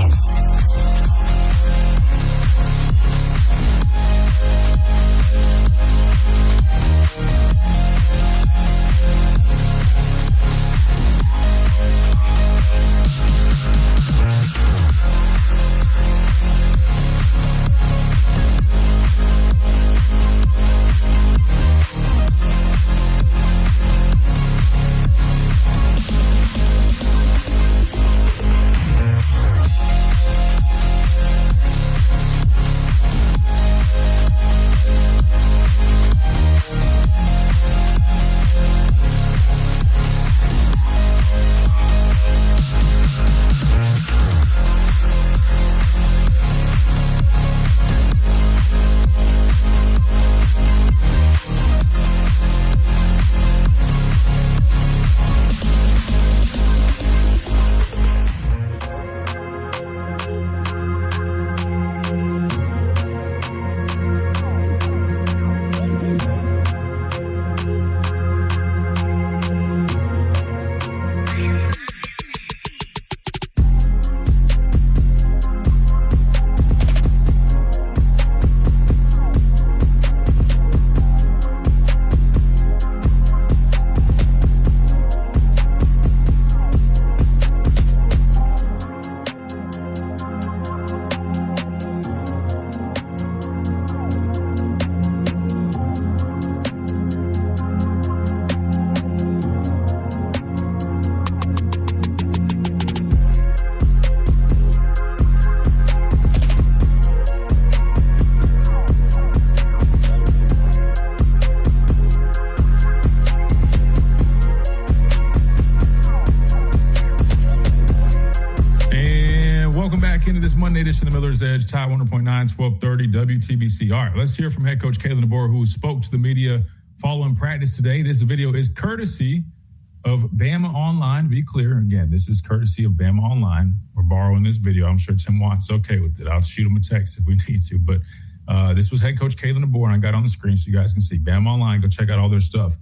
Into this Monday edition of Miller's Edge, Tide 100.9, 1230 WTBC. All right, let's hear from head coach Kalen DeBoer, who spoke to the media following practice today. This video is courtesy of Bama Online. Be clear, again, this is courtesy of Bama Online. We're borrowing this video. I'm sure Tim Watt's okay with it. I'll shoot him a text if we need to. But this was head coach Kalen DeBoer, and I got on the screen so you guys can see. Bama Online, go check out all their stuff.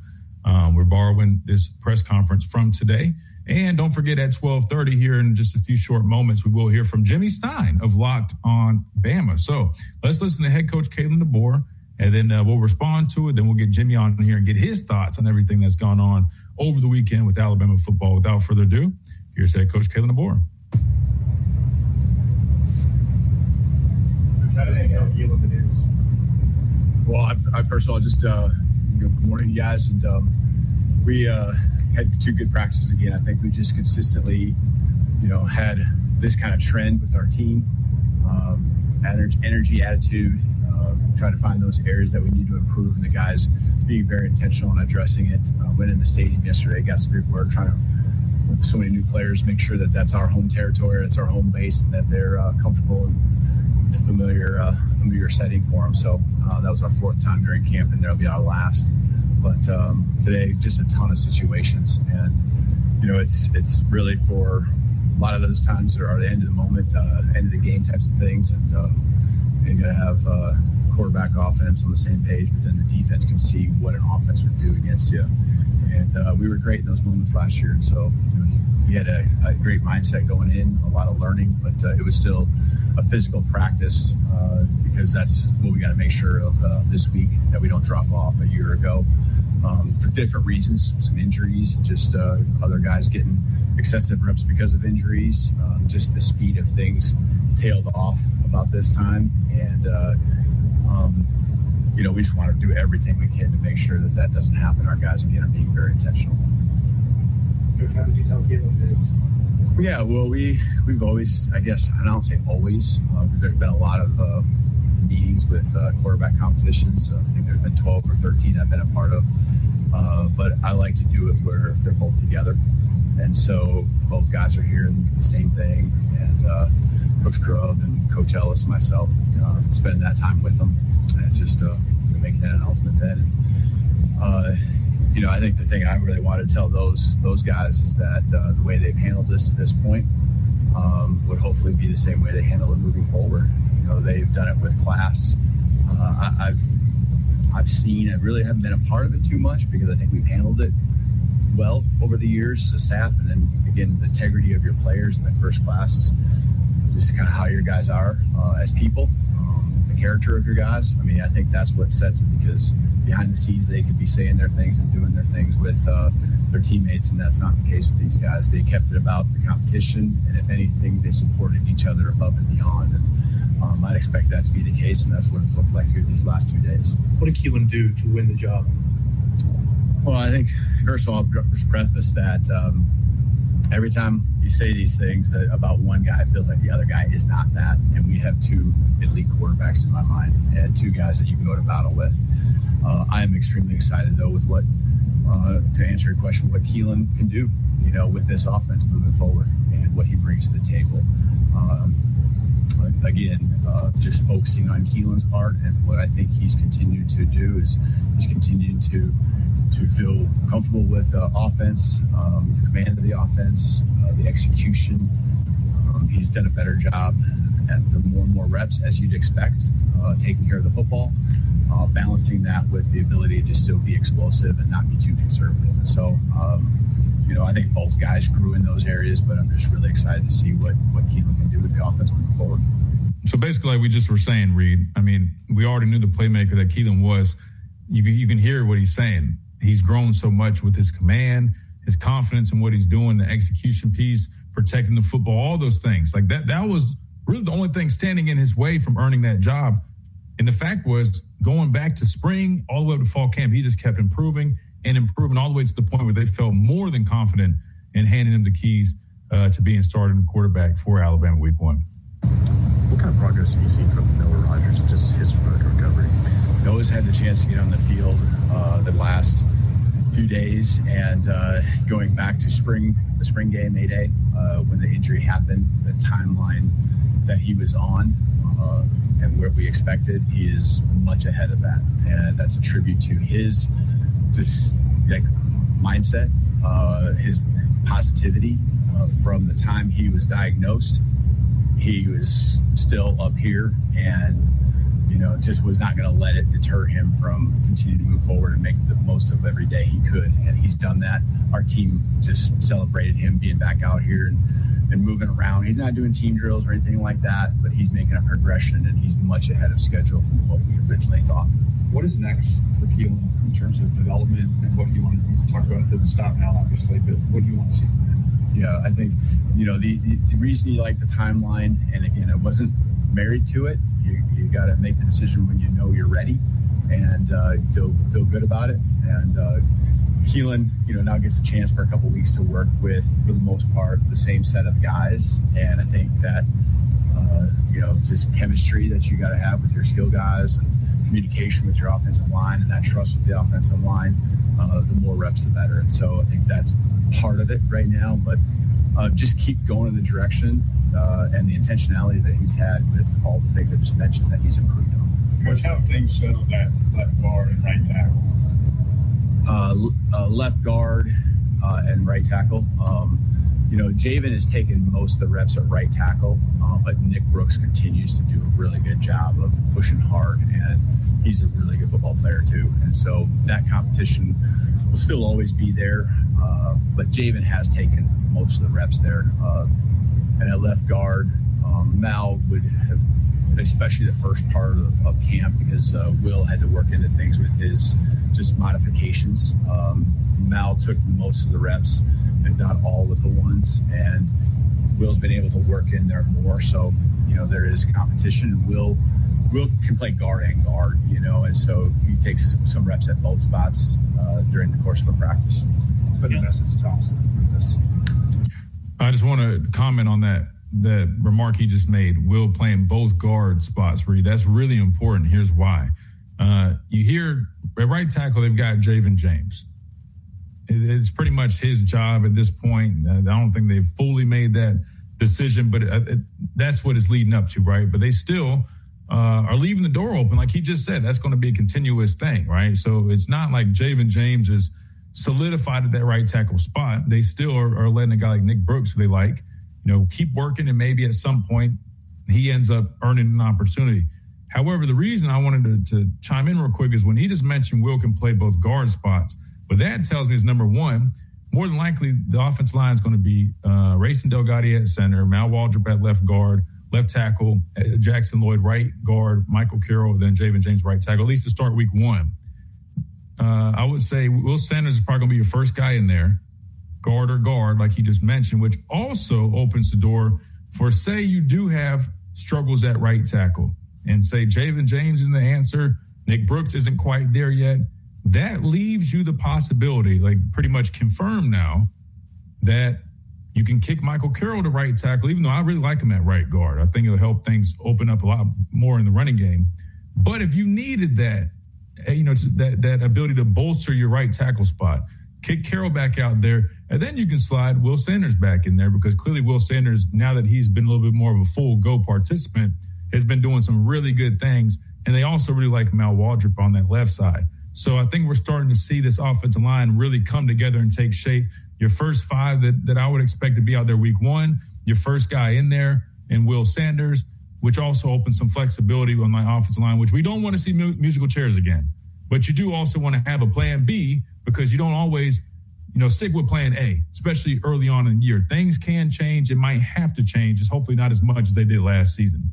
We're borrowing this press conference from today. And don't forget at 12:30 here in just a few short moments, we will hear from Jimmy Stein of Locked on Bama. So let's listen to head coach Kalen DeBoer, and then we'll respond to it. Then we'll get Jimmy on here and get his thoughts on everything that's gone on over the weekend with Alabama football. Without further ado, here's head coach Kalen DeBoer. Well, I first of all, just good morning, you guys. And we had 2 good practices again. I think we just consistently, had this kind of trend with our team, energy, attitude, trying to find those areas that we need to improve, and the guys being very intentional in addressing it. Went in the stadium yesterday, got some good work, trying to, with so many new players, make sure that that's our home territory, it's our home base, and that they're comfortable and it's a familiar setting for them. So that was our 4th time during camp, and that'll be our last. But today, just a ton of situations, and it's really for a lot of those times that are the end of the moment, end of the game types of things, and you got to have quarterback, offense on the same page, but then the defense can see what an offense would do against you. And we were great in those moments last year, and so we had a great mindset going in, a lot of learning, but it was still a physical practice because that's what we got to make sure of this week, that we don't drop off a year ago. For different reasons, some injuries, just other guys getting excessive reps because of injuries, just the speed of things tailed off about this time. And, we just want to do everything we can to make sure that that doesn't happen. Our guys, again, are being very intentional. How did you tell Caleb this? Yeah, well, we've always, I guess, and I don't say always, because there's been a lot of meetings with quarterback competitions. I think there's been 12 or 13 I've been a part of. But I like to do it where they're both together. And so both guys are hearing the same thing. And Coach Grubb and Coach Ellis and myself, spending that time with them and just making that an ultimate then. I think the thing I really want to tell those guys is that the way they've handled this point would hopefully be the same way they handle it moving forward. They've done it with class. I've seen, I really haven't been a part of it too much because I think we've handled it well over the years as a staff. And then again, the integrity of your players in the first class, just kind of how your guys are as people, the character of your guys. I mean, I think that's what sets it, because behind the scenes, they could be saying their things and doing their things with their teammates. And that's not the case with these guys. They kept it about the competition. And if anything, they supported each other above and beyond. And I'd expect that to be the case, and that's what it's looked like here these last 2 days. What did Keelan do to win the job? Well, I think, first of all, I'll just preface that every time you say these things about one guy, it feels like the other guy is not that. And we have 2 elite quarterbacks in my mind and 2 guys that you can go to battle with. I am extremely excited, though, with what, to answer your question, what Keelan can do, with this offense moving forward and what he brings to the table. Again, just focusing on Keelan's part, and what I think he's continued to do is he's continuing to feel comfortable with offense, the command of the offense, the execution. He's done a better job at the more and more reps, as you'd expect, taking care of the football, balancing that with the ability to still be explosive and not be too conservative. And so, I think both guys grew in those areas, but I'm just really excited to see what Keelan can do with the offense moving forward. So basically, like we just were saying, Reed, I mean, we already knew the playmaker that Keelan was. You can hear what he's saying. He's grown so much with his command, his confidence in what he's doing, the execution piece, protecting the football, all those things. Like that was really the only thing standing in his way from earning that job. And the fact was, going back to spring, all the way up to fall camp, he just kept improving and improving all the way to the point where they felt more than confident in handing him the keys to being starting quarterback for Alabama Week 1. What kind of progress have you seen from Noah Rogers and just his recovery? Noah's had the chance to get on the field the last few days, and going back to the spring game, A-Day, when the injury happened, the timeline that he was on and where we expected, he is much ahead of that. And that's a tribute to his just like mindset, his positivity from the time he was diagnosed. He was still up here and, just was not going to let it deter him from continuing to move forward and make the most of every day he could. And he's done that. Our team just celebrated him being back out here and moving around. He's not doing team drills or anything like that, but he's making a progression, and he's much ahead of schedule from what we originally thought. What is next for Keelan in terms of development, and what do you want to talk about? It doesn't stop now, obviously, but what do you want to see from him? Yeah, I think, the reason you like the timeline, and again, I wasn't married to it. You got to make the decision when you know you're ready and feel good about it. And Keelan, now gets a chance for a couple weeks to work with, for the most part, the same set of guys. And I think that, just chemistry that you got to have with your skill guys, and communication with your offensive line, and that trust with the offensive line, the more reps, the better. And so I think that's part of it right now. But just keep going in the direction and the intentionality that he's had with all the things I just mentioned that he's improved on. Coach, how have things settled at left guard and right tackle? Left guard and right tackle. Javen has taken most of the reps at right tackle, but Nick Brooks continues to do a really good job of pushing hard, and he's a really good football player too. And so that competition will still always be there, but Javen has taken most of the reps there. And at left guard, Mal would have, especially the first part of camp, because Will had to work into things with his just modifications. Mal took most of the reps, if not all with the ones, and Will's been able to work in there more. So, there is competition. Will can play guard and guard, and so he takes some reps at both spots during the course of a practice. It's been a message to us for this. I just want to comment on that remark he just made. Will playing both guard spots, Reed. That's really important. Here's why. You hear at right tackle, they've got Javen James. It's pretty much his job at this point. I don't think they've fully made that decision, but that's what it's leading up to, right? But they still are leaving the door open. Like he just said, that's going to be a continuous thing, right? So it's not like Javen James is solidified at that right tackle spot. They still are letting a guy like Nick Brooks, who they like, keep working, and maybe at some point he ends up earning an opportunity. However, the reason I wanted to chime in real quick is when he just mentioned Will can play both guard spots. What that tells me is, number one, more than likely the offensive line is going to be Racing Delgatti at center, Mal Waldrop at left guard, left tackle, Jackson Lloyd right guard, Michael Carroll, then Javen James right tackle, at least to start week one. I would say Will Sanders is probably going to be your first guy in there, guard or guard, like he just mentioned, which also opens the door for, say, you do have struggles at right tackle, and say Javen James is the answer, Nick Brooks isn't quite there yet. That leaves you the possibility, like pretty much confirmed now, that you can kick Michael Carroll to right tackle, even though I really like him at right guard. I think it'll help things open up a lot more in the running game. But if you needed that, that ability to bolster your right tackle spot, kick Carroll back out there, and then you can slide Will Sanders back in there, because clearly Will Sanders, now that he's been a little bit more of a full go participant, has been doing some really good things. And they also really like Mal Waldrop on that left side. So I think we're starting to see this offensive line really come together and take shape. Your first five that I would expect to be out there week one, your first guy in there, and Will Sanders, which also opens some flexibility on my offensive line, which we don't want to see musical chairs again. But you do also want to have a plan B, because you don't always, stick with plan A, especially early on in the year. Things can change. It might have to change. It's hopefully not as much as they did last season.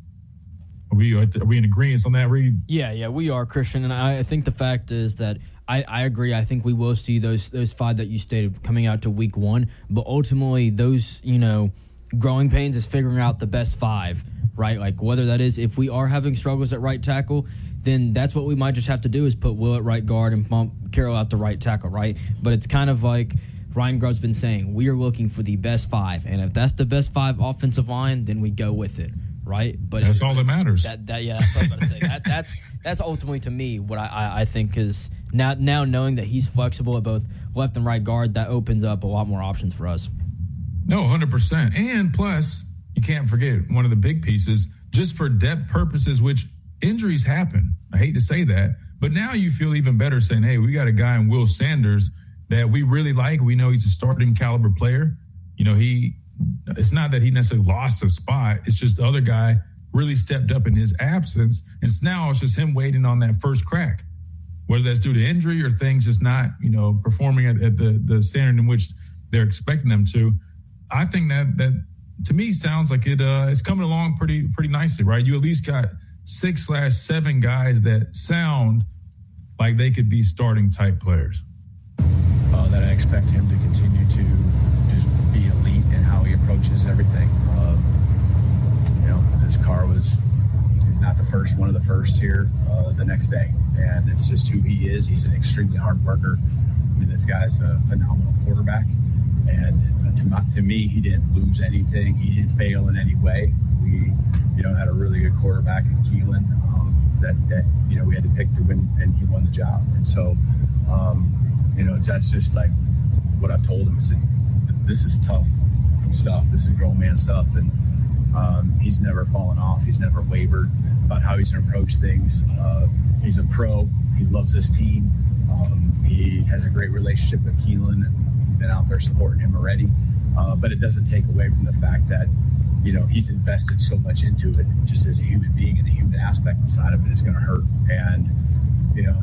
Are we in agreement on that, Reed? Yeah, we are, Christian. And I think the fact is that I agree. I think we will see those five that you stated coming out to week one. But ultimately, those, growing pains is figuring out the best five, right? Like whether that is, if we are having struggles at right tackle, then that's what we might just have to do is put Will at right guard and bump Carroll out to right tackle, right? But it's kind of like Ryan Grubb's been saying, we are looking for the best five. And if that's the best five offensive line, then we go with it. Right, but that's all that matters. That's what I was about to say. That's ultimately to me what I think is now knowing that he's flexible at both left and right guard, that opens up a lot more options for us. No, 100%. And plus, you can't forget one of the big pieces, just for depth purposes, which injuries happen. I hate to say that, but now you feel even better saying, hey, we got a guy in Will Sanders that we really like. We know he's a starting caliber player. It's not that he necessarily lost a spot. It's just the other guy really stepped up in his absence. And now it's just him waiting on that first crack, whether that's due to injury or things just not, performing at the standard in which they're expecting them to. I think that to me sounds like it's coming along pretty nicely, right? You at least got 6/7 guys that sound like they could be starting type players. That I expect him to continue to just be elite in how he approaches everything. This car was not one of the first here the next day, and it's just who he is. He's an extremely hard worker. I mean, this guy's a phenomenal quarterback, and to me, he didn't lose anything. He didn't fail in any way. We, had a really good quarterback in Keelan that we had to pick to win, and he won the job. And so, that's just like what I told him. I said, this is tough stuff. This is grown man stuff. And he's never fallen off. He's never wavered about how he's going to approach things. He's a pro. He loves this team. He has a great relationship with Keelan. He's been out there supporting him already. But it doesn't take away from the fact that, he's invested so much into it just as a human being, and the human aspect inside of it is going to hurt. And,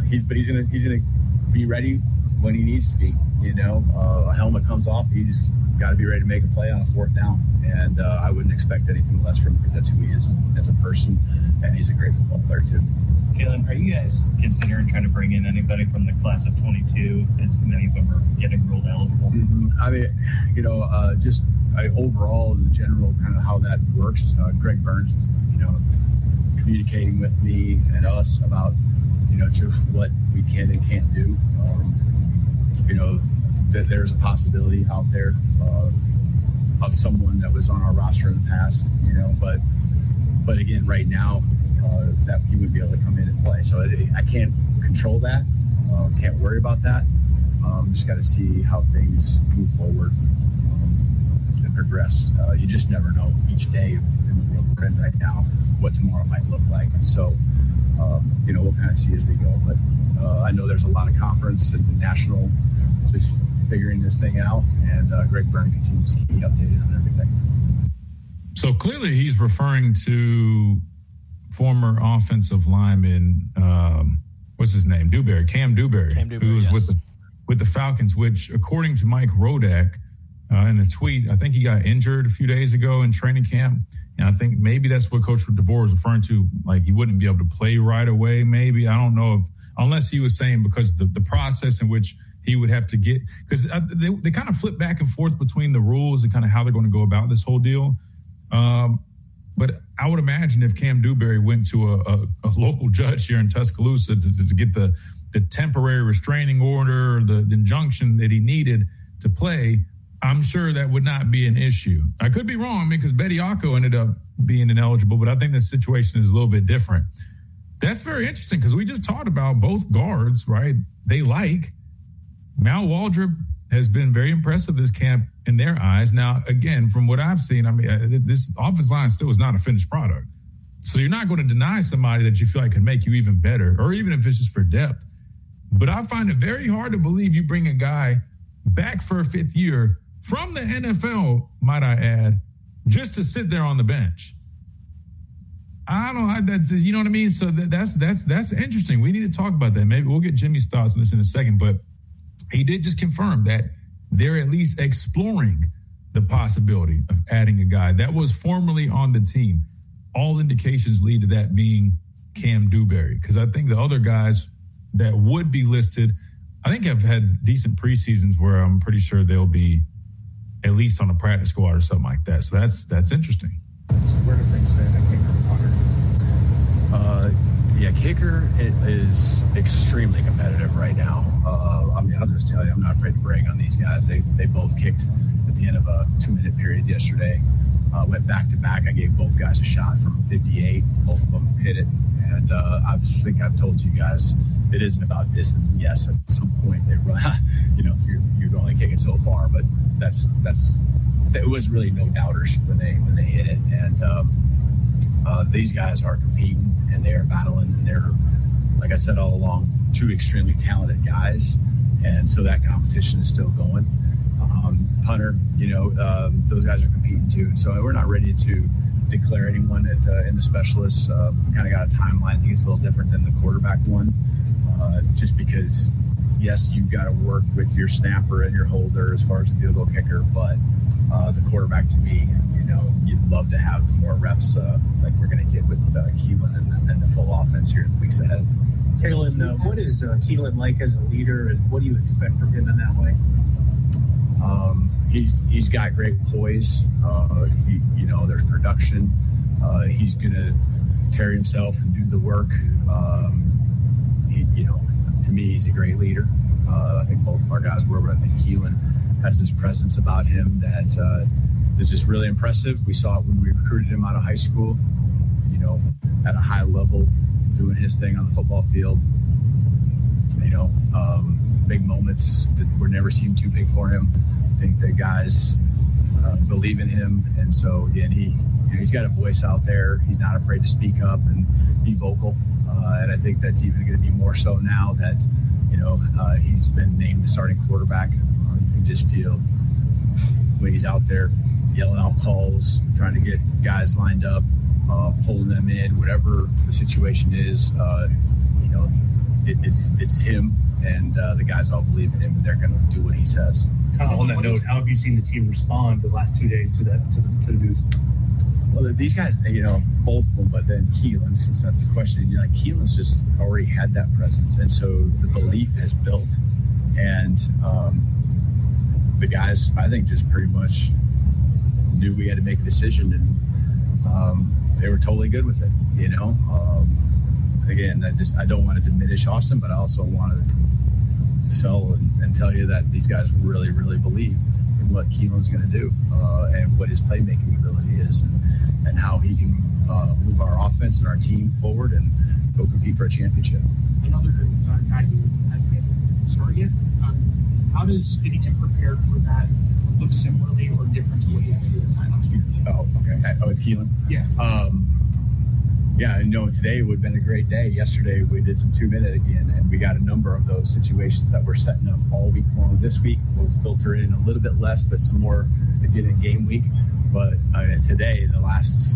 he's going to be ready when he needs to be. A helmet comes off, he's got to be ready to make a play on a fourth down. And I wouldn't expect anything less from him, because that's who he is as a person, and he's a great football player too. Kalen, are you guys considering trying to bring in anybody from the class of 22, as many of them are getting ruled eligible? I mean, just overall, the general kind of how that works, Greg Burns, communicating with me and us about, just what we can and can't do. That there's a possibility out there of someone that was on our roster in the past, but again, right now, that he would be able to come in and play. So I can't control that, can't worry about that. Just got to see how things move forward and progress. You just never know each day in the world we're in right now what tomorrow might look like. And so, we'll kind of see as we go. But I know there's a lot of conference and national just figuring this thing out, and Greg Byrne continues to keep me updated on everything. So clearly he's referring to former offensive lineman, what's his name? Cam Dewberry, who was with the Falcons, which according to Mike Rodak in a tweet, I think he got injured a few days ago in training camp. And I think maybe that's what Coach DeBoer was referring to, like he wouldn't be able to play right away, maybe. I don't know unless he was saying because the process in which he would have to get, because they kind of flip back and forth between the rules and kind of how they're going to go about this whole deal. But I would imagine if Cam Dewberry went to a local judge here in Tuscaloosa to get the temporary restraining order, the injunction that he needed to play, I'm sure that would not be an issue. I could be wrong because Bediako ended up being ineligible, but I think the situation is a little bit different. That's very interesting because we just talked about both guards, right? They like Mal Waldrop has been very impressive this camp in their eyes. Now, again, from what I've seen, I mean, this offensive line still is not a finished product. So you're not going to deny somebody that you feel like can make you even better, or even if it's just for depth. But I find it very hard to believe you bring a guy back for a fifth year from the NFL, might I add, just to sit there on the bench. I don't know. You know what I mean? So that's interesting. We need to talk about that. Maybe we'll get Jimmy's thoughts on this in a second. But he did just confirm that they're at least exploring the possibility of adding a guy that was formerly on the team. All indications lead to that being Cam Dewberry, because I think the other guys that would be listed, I think have had decent preseasons where I'm pretty sure they'll be at least on a practice squad or something like that. So that's interesting. Where do things stand at kicker and punter? Kicker is extremely competitive right now. I mean, I'll just tell you, I'm not afraid to brag on these guys. They both kicked at the end of a 2-minute period yesterday. Went back to back. I gave both guys a shot from 58. Both of them hit it. And I think I've told you guys, it isn't about distance. And yes, at some point they run, you're only kicking so far, but it was really no doubters when they hit it. And these guys are competing and they are battling, and they're, like I said all along, two extremely talented guys. And so that competition is still going. Punter, those guys are competing too. And so we're not ready to declare anyone in the specialists. Kind of got a timeline. I think it's a little different than the quarterback one, just because, yes, you've got to work with your snapper and your holder as far as a field goal kicker, but the quarterback, to me, you'd love to have more reps like we're going to get with Keelan and the full offense here in the weeks ahead. Kaylin, what is Keelan like as a leader, and what do you expect from him in that way? He's got great poise. There's production. He's going to carry himself and do the work. To me, he's a great leader. I think both of our guys were, but I think Keelan has this presence about him that is just really impressive. We saw it when we recruited him out of high school, at a high level, doing his thing on the football field. Big moments that were never seemed too big for him. I think the guys believe in him, and so again, he's got a voice out there. He's not afraid to speak up and be vocal, and I think that's even going to be more so now that he's been named the starting quarterback. You can just feel when he's out there yelling out calls, trying to get guys lined up, pulling them in, whatever the situation is. It's him, and the guys all believe in him, and they're going to do what he says. On that note, how have you seen the team respond the last 2 days to the news? Well, these guys, both of them, but then Keelan, since that's the question, Keelan's just already had that presence, and so the belief has built, and the guys, I think, just pretty much knew we had to make a decision, and they were totally good with it. Again, I don't want to diminish Austin, but I also want to sell and tell you that these guys really, really believe in what Keelan's going to do and what his playmaking ability is, and how he can move our offense and our team forward and go compete for a championship. Another guy who hasn't been able to start yet. How does getting him prepared for that look similarly or different to what he had to do the time last year? Oh, okay. With Keelan? Yeah. Yeah, today would have been a great day. Yesterday we did some 2-minute again, and we got a number of those situations that we're setting up all week long. This week we'll filter in a little bit less, but some more again in game week. But today, the last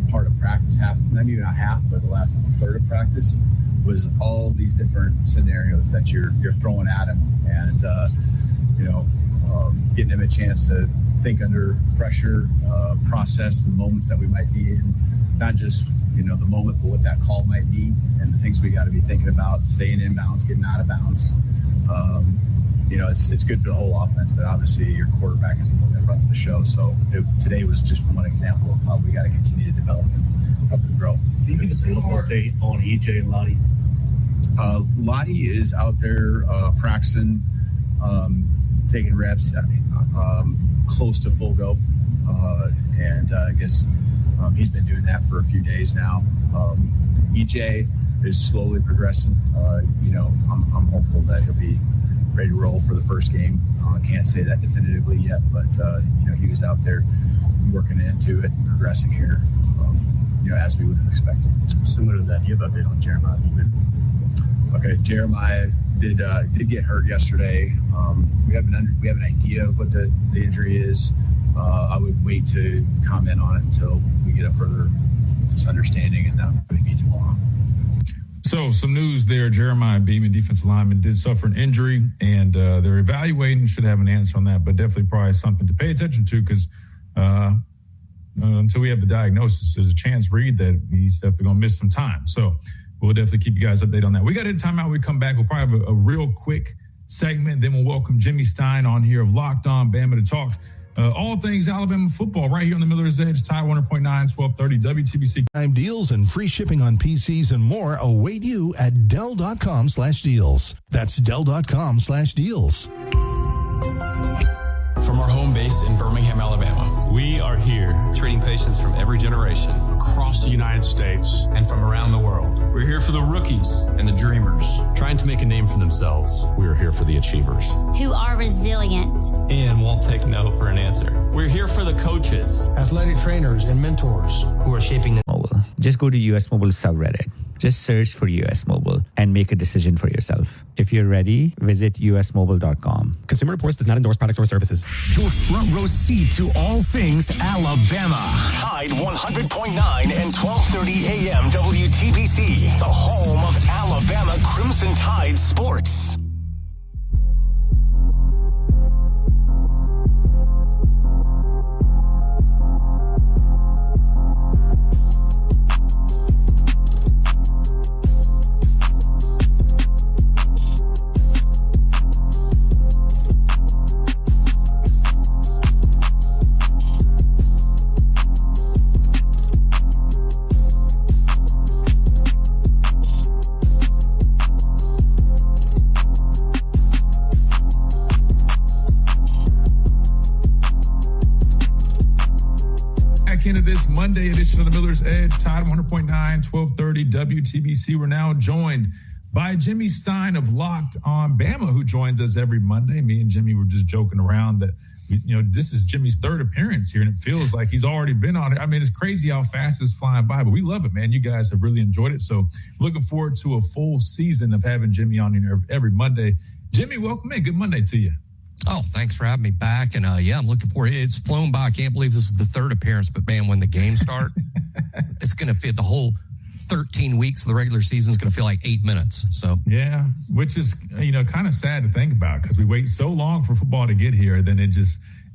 part of practice, maybe not half, but the last third of practice was all these different scenarios that you're throwing at him, and getting him a chance to think under pressure, process the moments that we might be in, not just the moment, but what that call might be, and the things we got to be thinking about, staying in bounds, getting out of bounds. It's good for the whole offense, but obviously your quarterback is the one that runs the show. So today was just one example of how we got to continue to develop and help them grow. Can you give us a little more update on EJ and Lottie? Lottie is out there practicing, taking reps, close to full go, and I guess he's been doing that for a few days now. EJ is slowly progressing. I'm hopeful that he'll be ready to roll for the first game. Can't say that definitively yet, but he was out there working into it and progressing here, as we would have expected. Similar to that, you have an update on Jeremiah Beeman? Okay, Jeremiah did get hurt yesterday. We have an idea of what the injury is. I would wait to comment on it until we get a further understanding, and that would be tomorrow. So some news there. Jeremiah Beeman, defensive lineman, did suffer an injury, and they're evaluating. Should have an answer on that, but definitely probably something to pay attention to, because until we have the diagnosis, there's a chance, Reed, that he's definitely going to miss some time. So we'll definitely keep you guys updated on that. We got a timeout. We come back. We'll probably have a real quick segment. Then we'll welcome Jimmy Stein on here of Locked On Bama to talk all things Alabama football right here on the Miller's Edge. Tide 100.9, 1230 WTBC. Time deals and free shipping on PCs and more await you at Dell.com/deals. That's Dell.com/deals. From our home base in Birmingham, Alabama, we are here treating patients from every generation across the United States and from around the world. We're here for the rookies and the dreamers, trying to make a name for themselves. We are here for the achievers, who are resilient and won't take no for an answer. We're here for the coaches, athletic trainers, and mentors who are shaping the mobile. Just go to US Mobile subreddit. Just search for US Mobile and make a decision for yourself. If you're ready, visit usmobile.com. Consumer Reports does not endorse products or services. Your front row seat to all things Alabama. Tide 100.9 and 1230 AM WTBC, the home of Alabama Crimson Tide sports. Into this Monday edition of the Miller's Edge, Tide 100.9, 1230 WTBC. We're now joined by Jimmy Stein of Locked On Bama, who joins us every Monday. Me and Jimmy were just joking around that, this is Jimmy's third appearance here, and it feels like he's already been on it. I mean, it's crazy how fast it's flying by, but we love it, man. You guys have really enjoyed it. So looking forward to a full season of having Jimmy on here every Monday. Jimmy, welcome in. Good Monday to you. Oh, thanks for having me back. And I'm looking forward. It's flown by. I can't believe this is the third appearance, but man, when the games start, it's going to fit the whole 13 weeks of the regular season is going to feel like 8 minutes. So, yeah, which is, kind of sad to think about, because we wait so long for football to get here. Then it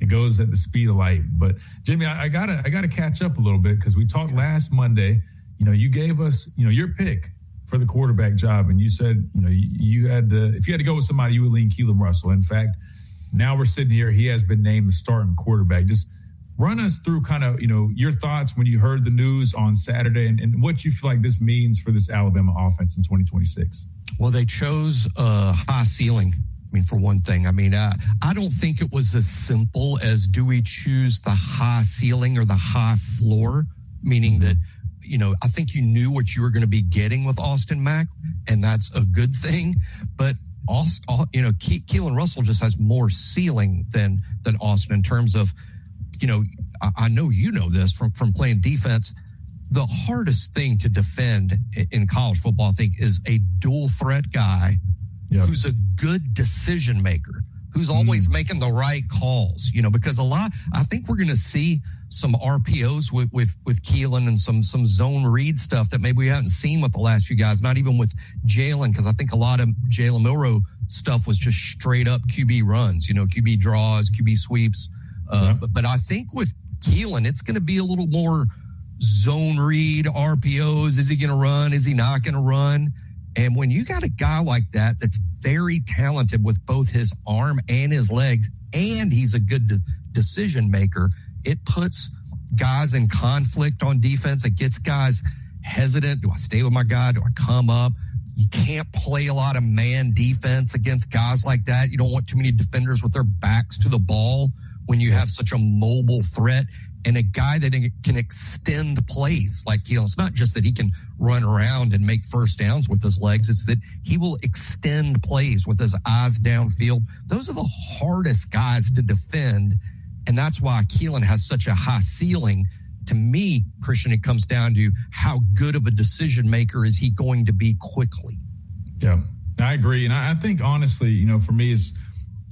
goes at the speed of light. But Jimmy, I gotta catch up a little bit, because we talked last Monday. You gave us, your pick for the quarterback job. And you said, you had to, if you had to go with somebody, you would lean Keelan Russell. In fact, now we're sitting here. He has been named the starting quarterback. Just run us through kind of, your thoughts when you heard the news on Saturday, and what you feel like this means for this Alabama offense in 2026. Well, they chose a high ceiling. I mean, for one thing, I don't think it was as simple as, do we choose the high ceiling or the high floor? Meaning that, I think you knew what you were going to be getting with Austin Mack, and that's a good thing. But Keelan Russell just has more ceiling than Austin in terms of, I know this from playing defense. the hardest thing to defend in college football, I think, is a dual threat guy who's a good decision maker, who's always making the right calls, because I think we're going to see some RPOs with Keelan and some zone read stuff that maybe we haven't seen with the last few guys, not even with Jalen, because I think a lot of Jalen Milroe stuff was just straight up QB runs, QB draws, QB sweeps. But I think with Keelan, it's going to be a little more zone read, RPOs. Is he going to run? Is he not going to run? And when you got a guy like that that's very talented with both his arm and his legs, and he's a good decision maker, it puts guys in conflict on defense. It gets guys hesitant. Do I stay with my guy? Do I come up? You can't play a lot of man defense against guys like that. You don't want too many defenders with their backs to the ball when you have such a mobile threat and a guy that can extend plays like Keelan. It's not just that he can run around and make first downs with his legs. It's that he will extend plays with his eyes downfield. Those are the hardest guys to defend, and that's why Keelan has such a high ceiling. To me, Christian, it comes down to how good of a decision maker is he going to be quickly. Yeah, I agree. And I think, honestly, for me, it's,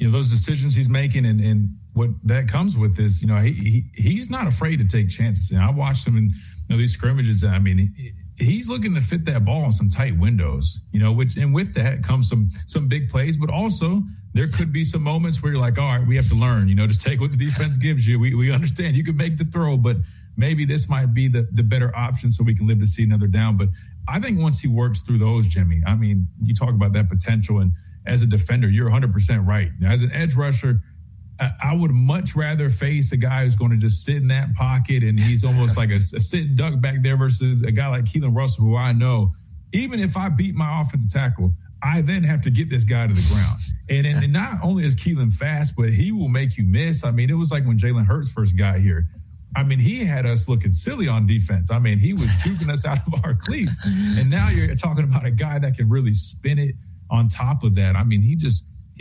those decisions he's making and what that comes with is, he's not afraid to take chances. I watched him in these scrimmages. I mean, he's looking to fit that ball in some tight windows, and with that comes some big plays, but also there could be some moments where you're like, all right, we have to learn, just take what the defense gives you. We understand you can make the throw, but maybe this might be the better option so we can live to see another down. But I think once he works through those, Jimmy, I mean, you talk about that potential, and as a defender, you're 100% right. As an edge rusher, I would much rather face a guy who's going to just sit in that pocket and he's almost like a sitting duck back there versus a guy like Keelan Russell, who I know, even if I beat my offensive tackle, I then have to get this guy to the ground. And not only is Keelan fast, but he will make you miss. I mean, it was like when Jalen Hurts first got here. I mean, he had us looking silly on defense. I mean, he was juking us out of our cleats. And now you're talking about a guy that can really spin it on top of that. I mean, he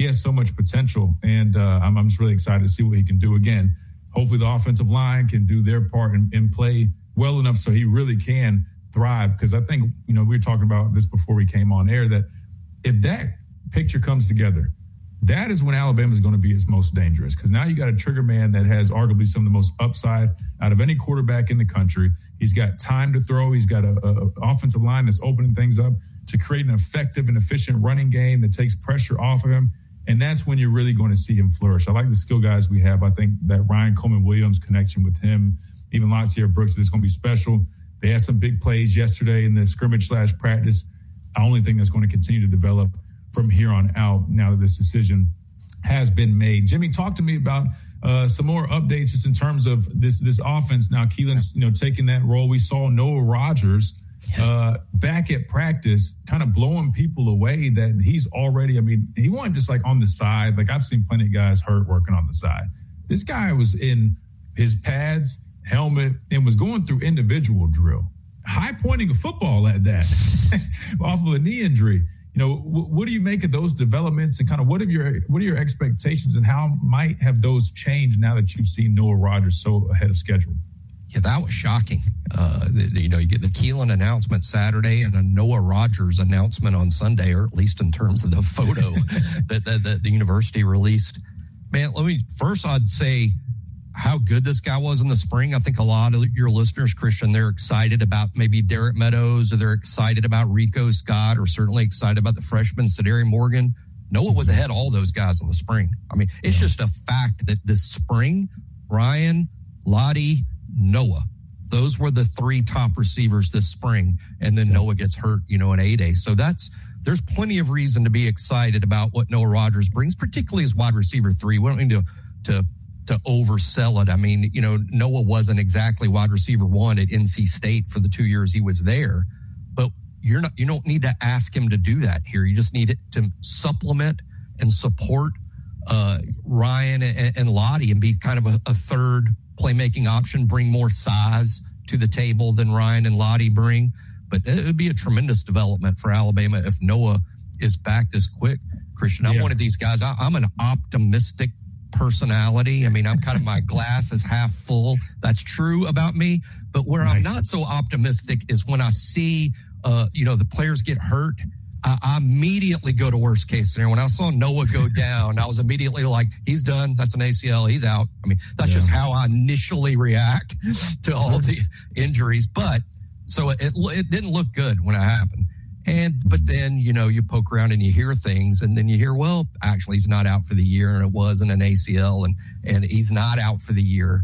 has so much potential, and I'm just really excited to see what he can do again. Hopefully the offensive line can do their part and play well enough so he really can thrive, because I think, we were talking about this before we came on air, that if that picture comes together, that is when Alabama is going to be its most dangerous, because now you got a trigger man that has arguably some of the most upside out of any quarterback in the country. He's got time to throw. He's got a offensive line that's opening things up to create an effective and efficient running game that takes pressure off of him. And that's when you're really going to see him flourish. I like the skill guys we have. I think that Ryan Coleman-Williams connection with him, even Lancia Brooks, is going to be special. They had some big plays yesterday in the scrimmage/practice. I only think that's going to continue to develop from here on out now that this decision has been made. Jimmy, talk to me about some more updates just in terms of this offense. Now, Keelan's taking that role. We saw Noah Rogers back at practice kind of blowing people away that he's already, he wasn't just like on the side. Like, I've seen plenty of guys hurt working on the side. This guy was in his pads, helmet, and was going through individual drill. High pointing a football at that off of a knee injury. What do you make of those developments, and kind of what are your expectations, and how might have those changed now that you've seen Noah Rogers so ahead of schedule? Yeah, that was shocking. You get the Keelan announcement Saturday and a Noah Rogers announcement on Sunday, or at least in terms of the photo that the university released. Man, I'd say how good this guy was in the spring. I think a lot of your listeners, Christian, they're excited about maybe Derek Meadows, or they're excited about Rico Scott, or certainly excited about the freshman Sadari Morgan. Noah was ahead of all those guys in the spring. It's just a fact that this spring, Ryan, Lottie, Noah, those were the three top receivers this spring, and then Noah gets hurt, in A-Day. So there's plenty of reason to be excited about what Noah Rogers brings, particularly as wide receiver 3. We don't need to oversell it. Noah wasn't exactly wide receiver 1 at NC State for the 2 years he was there, but you don't need to ask him to do that here. You just need it to supplement and support Ryan and Lottie, and be kind of a third playmaking option, bring more size to the table than Ryan and Lottie bring. But it would be a tremendous development for Alabama if Noah is back this quick. Christian, I'm one of these guys. I'm an optimistic personality. I'm kind of, my glass is half full. That's true about me. But where I'm not so optimistic is when I see, the players get hurt. I immediately go to worst case scenario. When I saw Noah go down, I was immediately like, he's done. That's an ACL. He's out. I mean, that's just how I initially react to all the injuries. But so it didn't look good when it happened. But then, you poke around and you hear things, and then you hear, well, actually he's not out for the year, and it wasn't an ACL, and he's not out for the year.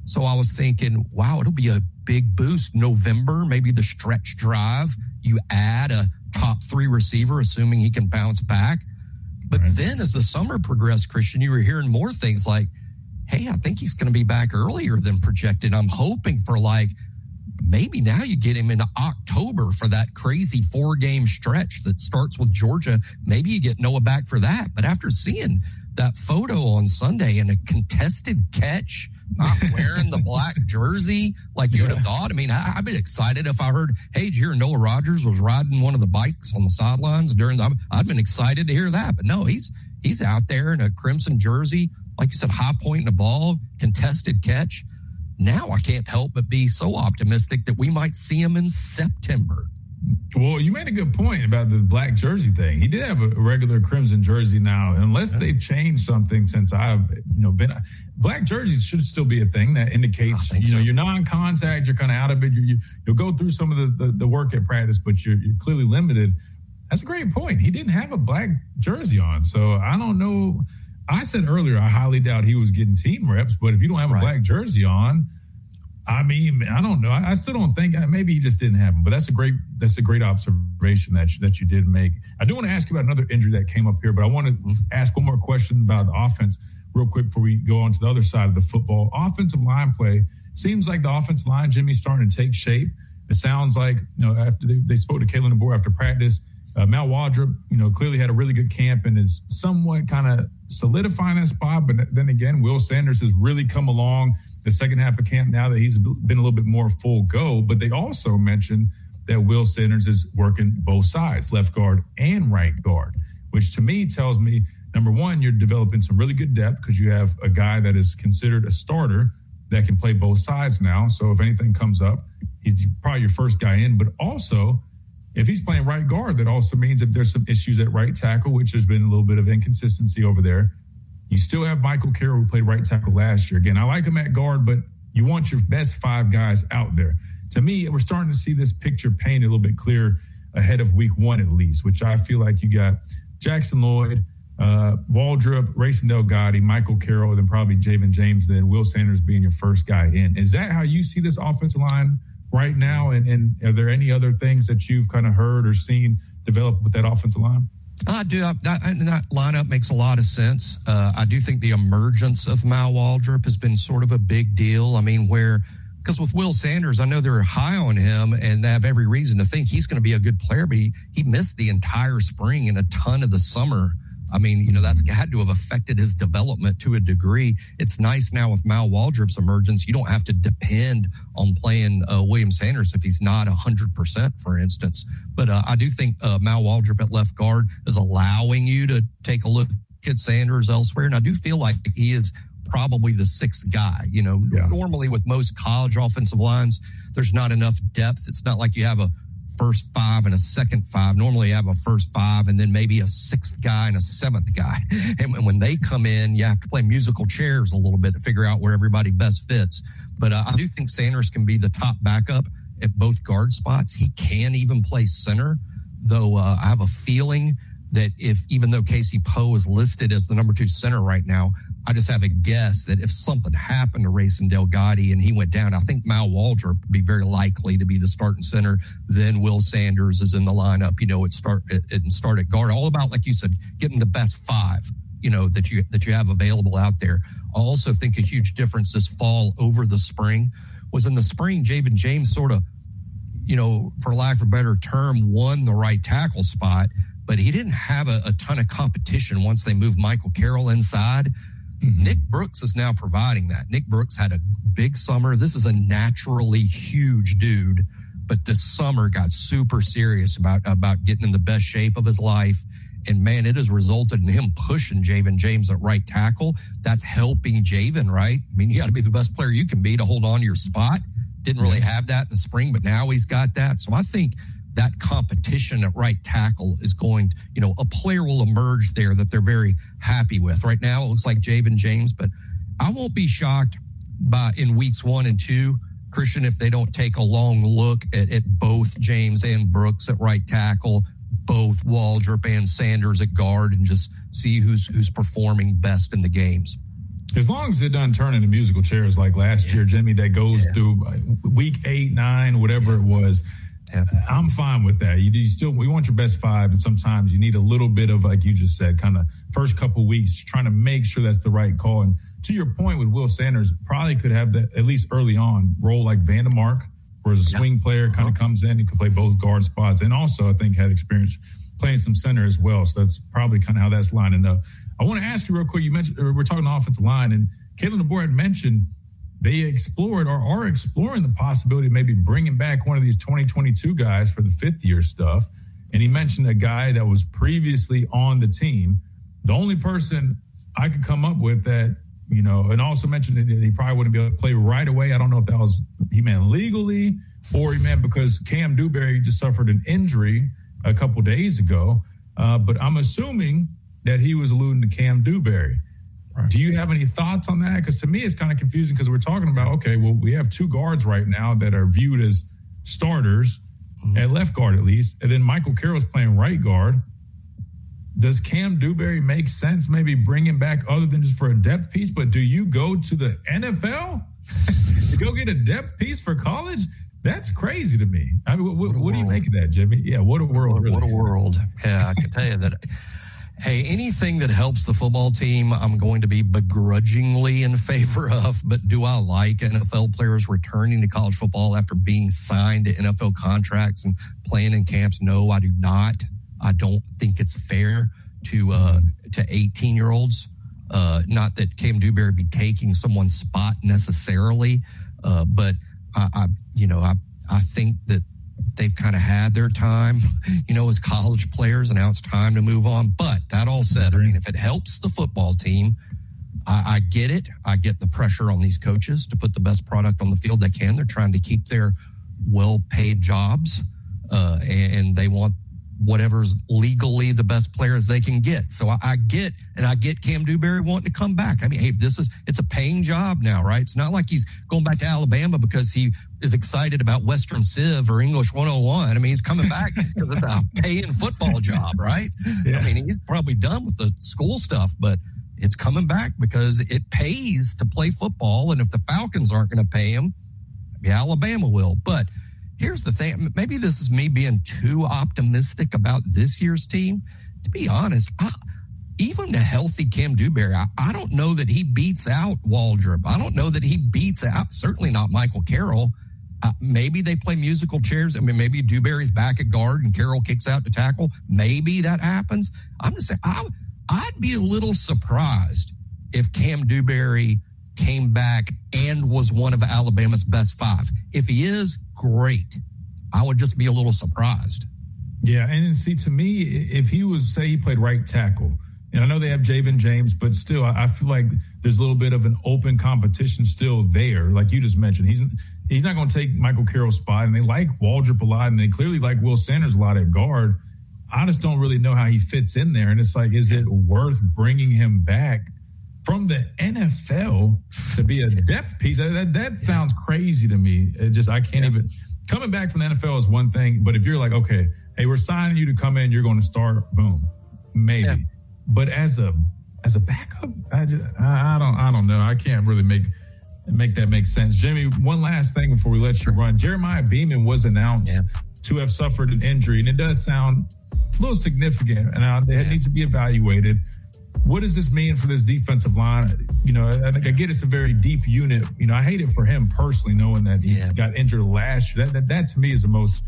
So I was thinking, wow, it'll be a big boost. November, maybe the stretch drive, you add a top 3 receiver, assuming he can bounce back. But then as the summer progressed, Christian, you were hearing more things like, hey, I think he's going to be back earlier than projected. I'm hoping for maybe now you get him into October for that crazy 4-game stretch that starts with Georgia. Maybe you get Noah back for that. But after seeing that photo on Sunday and a contested catch, not wearing the black jersey like you would have thought. I mean, I'd been excited if I heard, hey, did you hear Noah Rogers was riding one of the bikes on the sidelines I'd been excited to hear that. But no, he's out there in a crimson jersey, like you said, high point in the ball, contested catch. Now I can't help but be so optimistic that we might see him in September. Well, you made a good point about the black jersey thing. He did have a regular crimson jersey now, unless they've changed something since I've been. Black jerseys should still be a thing that indicates you're non-contact, you're kind of out of it. You'll go through some of the work at practice, but you're clearly limited. That's a great point. He didn't have a black jersey on, so I don't know. I said earlier I highly doubt he was getting team reps, but if you don't have a black jersey on, I mean, I don't know. I still don't think maybe he just didn't have them, but that's a great observation that you did make. I do want to ask you about another injury that came up here, but I want to ask one more question about the offense real quick before we go on to the other side of the football. Offensive line play seems like the offensive line, Jimmy's starting to take shape. It sounds like after they spoke to Kalen DeBoer after practice, Mal Waldrop, clearly had a really good camp and is somewhat kind of solidifying that spot. But then again, Will Sanders has really come along the second half of camp now that he's been a little bit more full go. But they also mentioned that Will Sanders is working both sides, left guard and right guard, which to me tells me, number one, you're developing some really good depth because you have a guy that is considered a starter that can play both sides now. So if anything comes up, he's probably your first guy in. But also, if he's playing right guard, that also means if there's some issues at right tackle, which there's been a little bit of inconsistency over there, you still have Michael Carroll, who played right tackle last year. Again, I like him at guard, but you want your best 5 guys out there. To me, we're starting to see this picture painted a little bit clearer ahead of week 1 at least, which I feel like you got Jackson Lloyd, Waldrop, Racing Delgado, Michael Carroll, then probably Javen James, then Will Sanders being your first guy in. Is that how you see this offensive line right now? And are there any other things that you've kind of heard or seen develop with that offensive line? I do. That lineup makes a lot of sense. I do think the emergence of Mal Waldrop has been sort of a big deal. I mean, because with Will Sanders, I know they're high on him and they have every reason to think he's going to be a good player, but he missed the entire spring and a ton of the summer. I mean, that's had to have affected his development to a degree. It's nice now with Mal Waldrop's emergence. You don't have to depend on playing William Sanders if he's not 100%, for instance. But I do think Mal Waldrop at left guard is allowing you to take a look at Sanders elsewhere. And I do feel like he is probably the 6th guy. Normally with most college offensive lines, there's not enough depth. It's not like you have a first 5 and a second 5. Normally you have a first 5 and then maybe a 6th guy and a 7th guy. And when they come in, you have to play musical chairs a little bit to figure out where everybody best fits. But I do think Sanders can be the top backup at both guard spots. He can even play center, though I have a feeling that even though Casey Poe is listed as the number 2 center right now, I just have a guess that if something happened to Racing Delgado and he went down, I think Mal Waldrop would be very likely to be the starting center. Then Will Sanders is in the lineup, start at guard. All about, like you said, getting the best 5, that you have available out there. I also think a huge difference this fall over the spring was in the spring, Javen James sort of, for lack of a better term, won the right tackle spot, but he didn't have a ton of competition once they moved Michael Carroll inside. Mm-hmm. Nick Brooks is now providing that. Nick Brooks had a big summer. This is a naturally huge dude, but this summer got super serious about getting in the best shape of his life. And man, it has resulted in him pushing Javen James at right tackle. That's helping Javen, right? I mean, you got to be the best player you can be to hold on to your spot. Didn't really have that in the spring, but now he's got that. So I think that competition at right tackle is going, a player will emerge there that they're very happy with. Right now, it looks like Javen James, but I won't be shocked in weeks 1 and 2, Christian, if they don't take a long look at both James and Brooks at right tackle, both Waldrop and Sanders at guard, and just see who's performing best in the games. As long as it doesn't turn into musical chairs like last year, Jimmy, that goes through week 8, 9, whatever it was. Yeah. I'm fine with that. We want your best 5, and sometimes you need a little bit of, like you just said, kind of first couple weeks trying to make sure that's the right call. And to your point with Will Sanders, probably could have that at least early on role like Vandermark, where as a swing player kind of comes in, he could play both guard spots, and also I think had experience playing some center as well. So that's probably kind of how that's lining up. I want to ask you real quick. You mentioned we're talking offensive line, and Kalen DeBoer had mentioned they explored or are exploring the possibility of maybe bringing back one of these 2022 guys for the 5th year stuff. And he mentioned a guy that was previously on the team. The only person I could come up with that, and also mentioned that he probably wouldn't be able to play right away. I don't know if that was he meant legally or he meant because Cam Dewberry just suffered an injury a couple days ago. But I'm assuming that he was alluding to Cam Dewberry. Right. Do you have any thoughts on that? Because to me, it's kind of confusing because we're talking about, okay, well, we have 2 guards right now that are viewed as starters at left guard at least. And then Michael Carroll's playing right guard. Does Cam Dewberry make sense maybe bring him back other than just for a depth piece? But do you go to the NFL to go get a depth piece for college? That's crazy to me. I mean, what do you make of that, Jimmy? Yeah, what a world. What a world. Yeah, I can tell you that. Hey, anything that helps the football team, I'm going to be begrudgingly in favor of. But do I like NFL players returning to college football after being signed to NFL contracts and playing in camps? No, I do not. I don't think it's fair to 18-year-olds. Not that Cam Dewberry be taking someone's spot necessarily, but I think that they've kind of had their time, as college players, and now it's time to move on. But that all said, I mean, if it helps the football team, I get it. I get the pressure on these coaches to put the best product on the field they can. They're trying to keep their well-paid jobs, and they want whatever's legally the best players they can get. So I get Cam Dewberry wanting to come back. I mean, hey, it's a paying job now, right? It's not like he's going back to Alabama because he is excited about Western Civ or English 101. I mean, he's coming back because it's a paying football job, right? Yeah. I mean, he's probably done with the school stuff, but it's coming back because it pays to play football. And if the Falcons aren't going to pay him, maybe Alabama will. But here's the thing. Maybe this is me being too optimistic about this year's team. To be honest, even a healthy Cam Dewberry, I don't know that he beats out Waldrop. I don't know that he beats out, certainly not Michael Carroll. Maybe they play musical chairs. I mean, maybe Dewberry's back at guard and Carroll kicks out to tackle. Maybe that happens. I'm just saying, I'd be a little surprised if Cam Dewberry came back and was one of Alabama's best 5. If he is, great. I would just be a little surprised. Yeah, and see, to me, if he was, say he played right tackle, and I know they have Javen James, but still, I feel like there's a little bit of an open competition still there. Like you just mentioned, he's not going to take Michael Carroll's spot, and they like Waldrop a lot, and they clearly like Will Sanders a lot at guard. I just don't really know how he fits in there, and it's like, is it worth bringing him back from the NFL to be a depth piece? That sounds crazy to me. I can't even. Coming back from the NFL is one thing, but if you're like, okay, hey, we're signing you to come in, you're going to start, boom, maybe. Yeah. But as a backup, I don't know. I can't really make that make sense. Jimmy, one last thing before we let you run. Jeremiah Beeman was announced to have suffered an injury, and it does sound a little significant, and it needs to be evaluated. What does this mean for this defensive line? I think I get it's a very deep unit. I hate it for him personally, knowing that he got injured last year. That to me is the most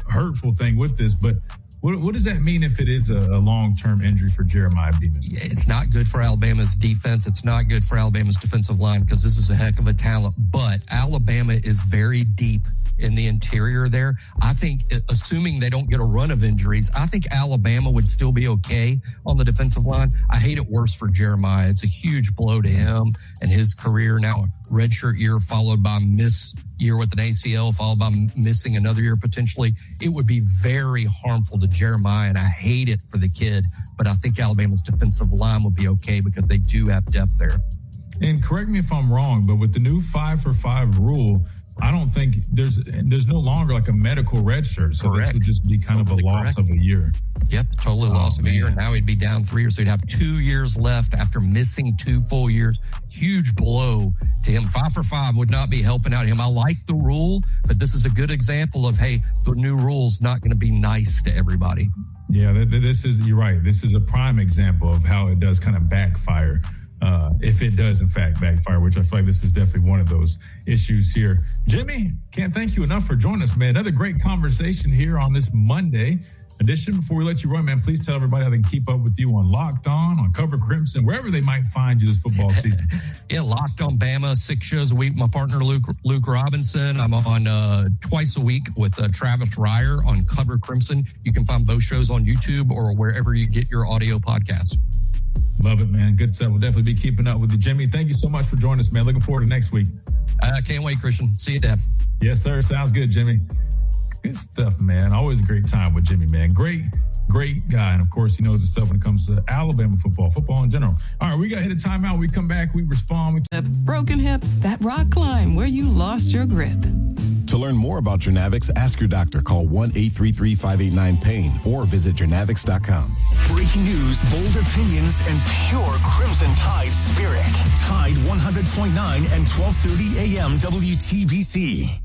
hurtful thing with this. But what does that mean if it is a long-term injury for Jeremiah Beeman? Yeah, it's not good for Alabama's defense. It's not good for Alabama's defensive line because this is a heck of a talent. But Alabama is very deep in the interior there. I think, assuming they don't get a run of injuries, I think Alabama would still be okay on the defensive line. I hate it worse for Jeremiah. It's a huge blow to him and his career. Now, redshirt year followed by missed year with an ACL followed by missing another year potentially. It would be very harmful to Jeremiah, and I hate it for the kid. But I think Alabama's defensive line will be okay because they do have depth there. And correct me if I'm wrong, but with the new 5-for-5 rule, I don't think there's no longer like a medical red shirt. So Correct. This would just be kind of a loss of a year. Yep, totally loss of a year. Now he'd be down 3 years. So he'd have 2 years left after missing 2 full years. Huge blow to him. 5-for-5 would not be helping out him. I like the rule, but this is a good example of, hey, the new rule's not going to be nice to everybody. Yeah, you're right. This is a prime example of how it does kind of backfire. If it does, in fact, backfire, which I feel like this is definitely one of those issues here. Jimmy, can't thank you enough for joining us, man. Another great conversation here on this Monday edition. Before we let you run, man, please tell everybody how they can keep up with you on Locked On Cover Crimson, wherever they might find you this football season. Yeah, Locked On Bama, 6 shows a week. My partner, Luke Robinson. I'm on twice a week with Travis Ryer on Cover Crimson. You can find both shows on YouTube or wherever you get your audio podcasts. Love it, man. Good stuff. We'll definitely be keeping up with you. Jimmy, thank you so much for joining us, man. Looking forward to next week. I can't wait, Christian. See you, Dad. Yes, sir. Sounds good, Jimmy. Good stuff, man. Always a great time with Jimmy, man. Great guy. And, of course, he knows the stuff when it comes to Alabama football in general. All right, we got to hit a timeout. We come back. We respond. Broken hip, that rock climb where you lost your grip. To learn more about Journavix, ask your doctor. Call 1-833-589-PAIN or visit journavix.com. Breaking news, bold opinions, and pure Crimson Tide spirit. Tide 100.9 and 12:30 a.m. WTBC.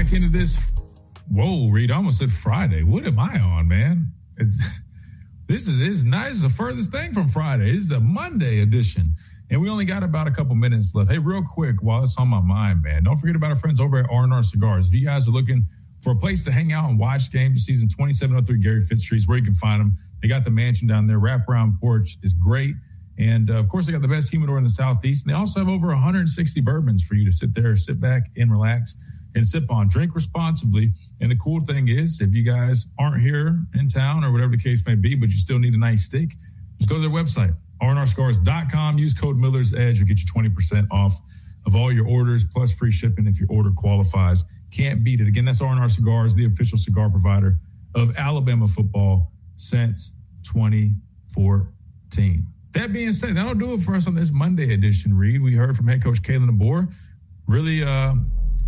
Into this, whoa, Reed, I almost said Friday. What am I on, man? This is nice. It's the furthest thing from Friday. It's a Monday edition, and we only got about a couple minutes left. Hey, real quick, while it's on my mind, man, don't forget about our friends over at R&R Cigars. If you guys are looking for a place to hang out and watch games, season 2703 Gary Fitz Street is where you can find them. They got the mansion down there. Wraparound porch is great. And, of course, they got the best humidor in the Southeast. And they also have over 160 bourbons for you to sit back and relax and sip on. Drink responsibly. And the cool thing is, if you guys aren't here in town or whatever the case may be, but you still need a nice steak, just go to their website, rnrcigars.com. Use code Miller's Edge. You'll get you 20% off of all your orders, plus free shipping if your order qualifies. Can't beat it. Again, that's R&R Cigars, the official cigar provider of Alabama football since 2014. That being said, that'll do it for us on this Monday edition, Reed. We heard from head coach Kalen DeBoer.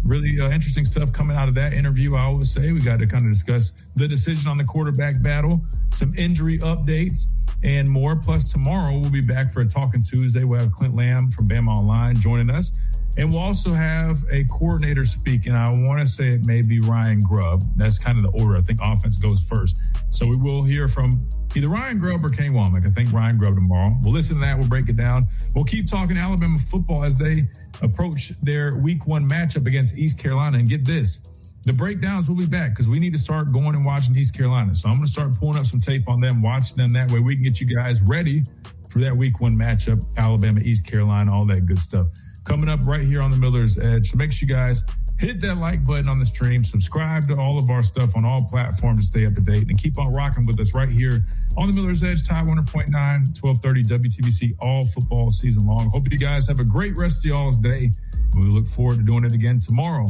Really interesting stuff coming out of that interview, I always say. We got to kind of discuss the decision on the quarterback battle, some injury updates, and more. Plus, tomorrow we'll be back for a Talking Tuesday. We'll have Clint Lamb from Bama Online joining us. And we'll also have a coordinator speak, and I want to say it may be Ryan Grubb. That's kind of the order. I think offense goes first. So we will hear from either Ryan Grubb or Kenny Womack. I think Ryan Grubb tomorrow. We'll listen to that. We'll break it down. We'll keep talking Alabama football as they approach their week 1 matchup against East Carolina. And get this, the breakdowns will be back because we need to start going and watching East Carolina. So I'm going to start pulling up some tape on them, watching them. That way we can get you guys ready for that week 1 matchup, Alabama, East Carolina, all that good stuff. Coming up right here on the Miller's Edge. So make sure you guys hit that like button on the stream, subscribe to all of our stuff on all platforms to stay up to date, and keep on rocking with us right here on the Miller's Edge, Tide 100.9, 1230 WTBC, all football season long. Hope you guys have a great rest of y'all's day. We look forward to doing it again tomorrow.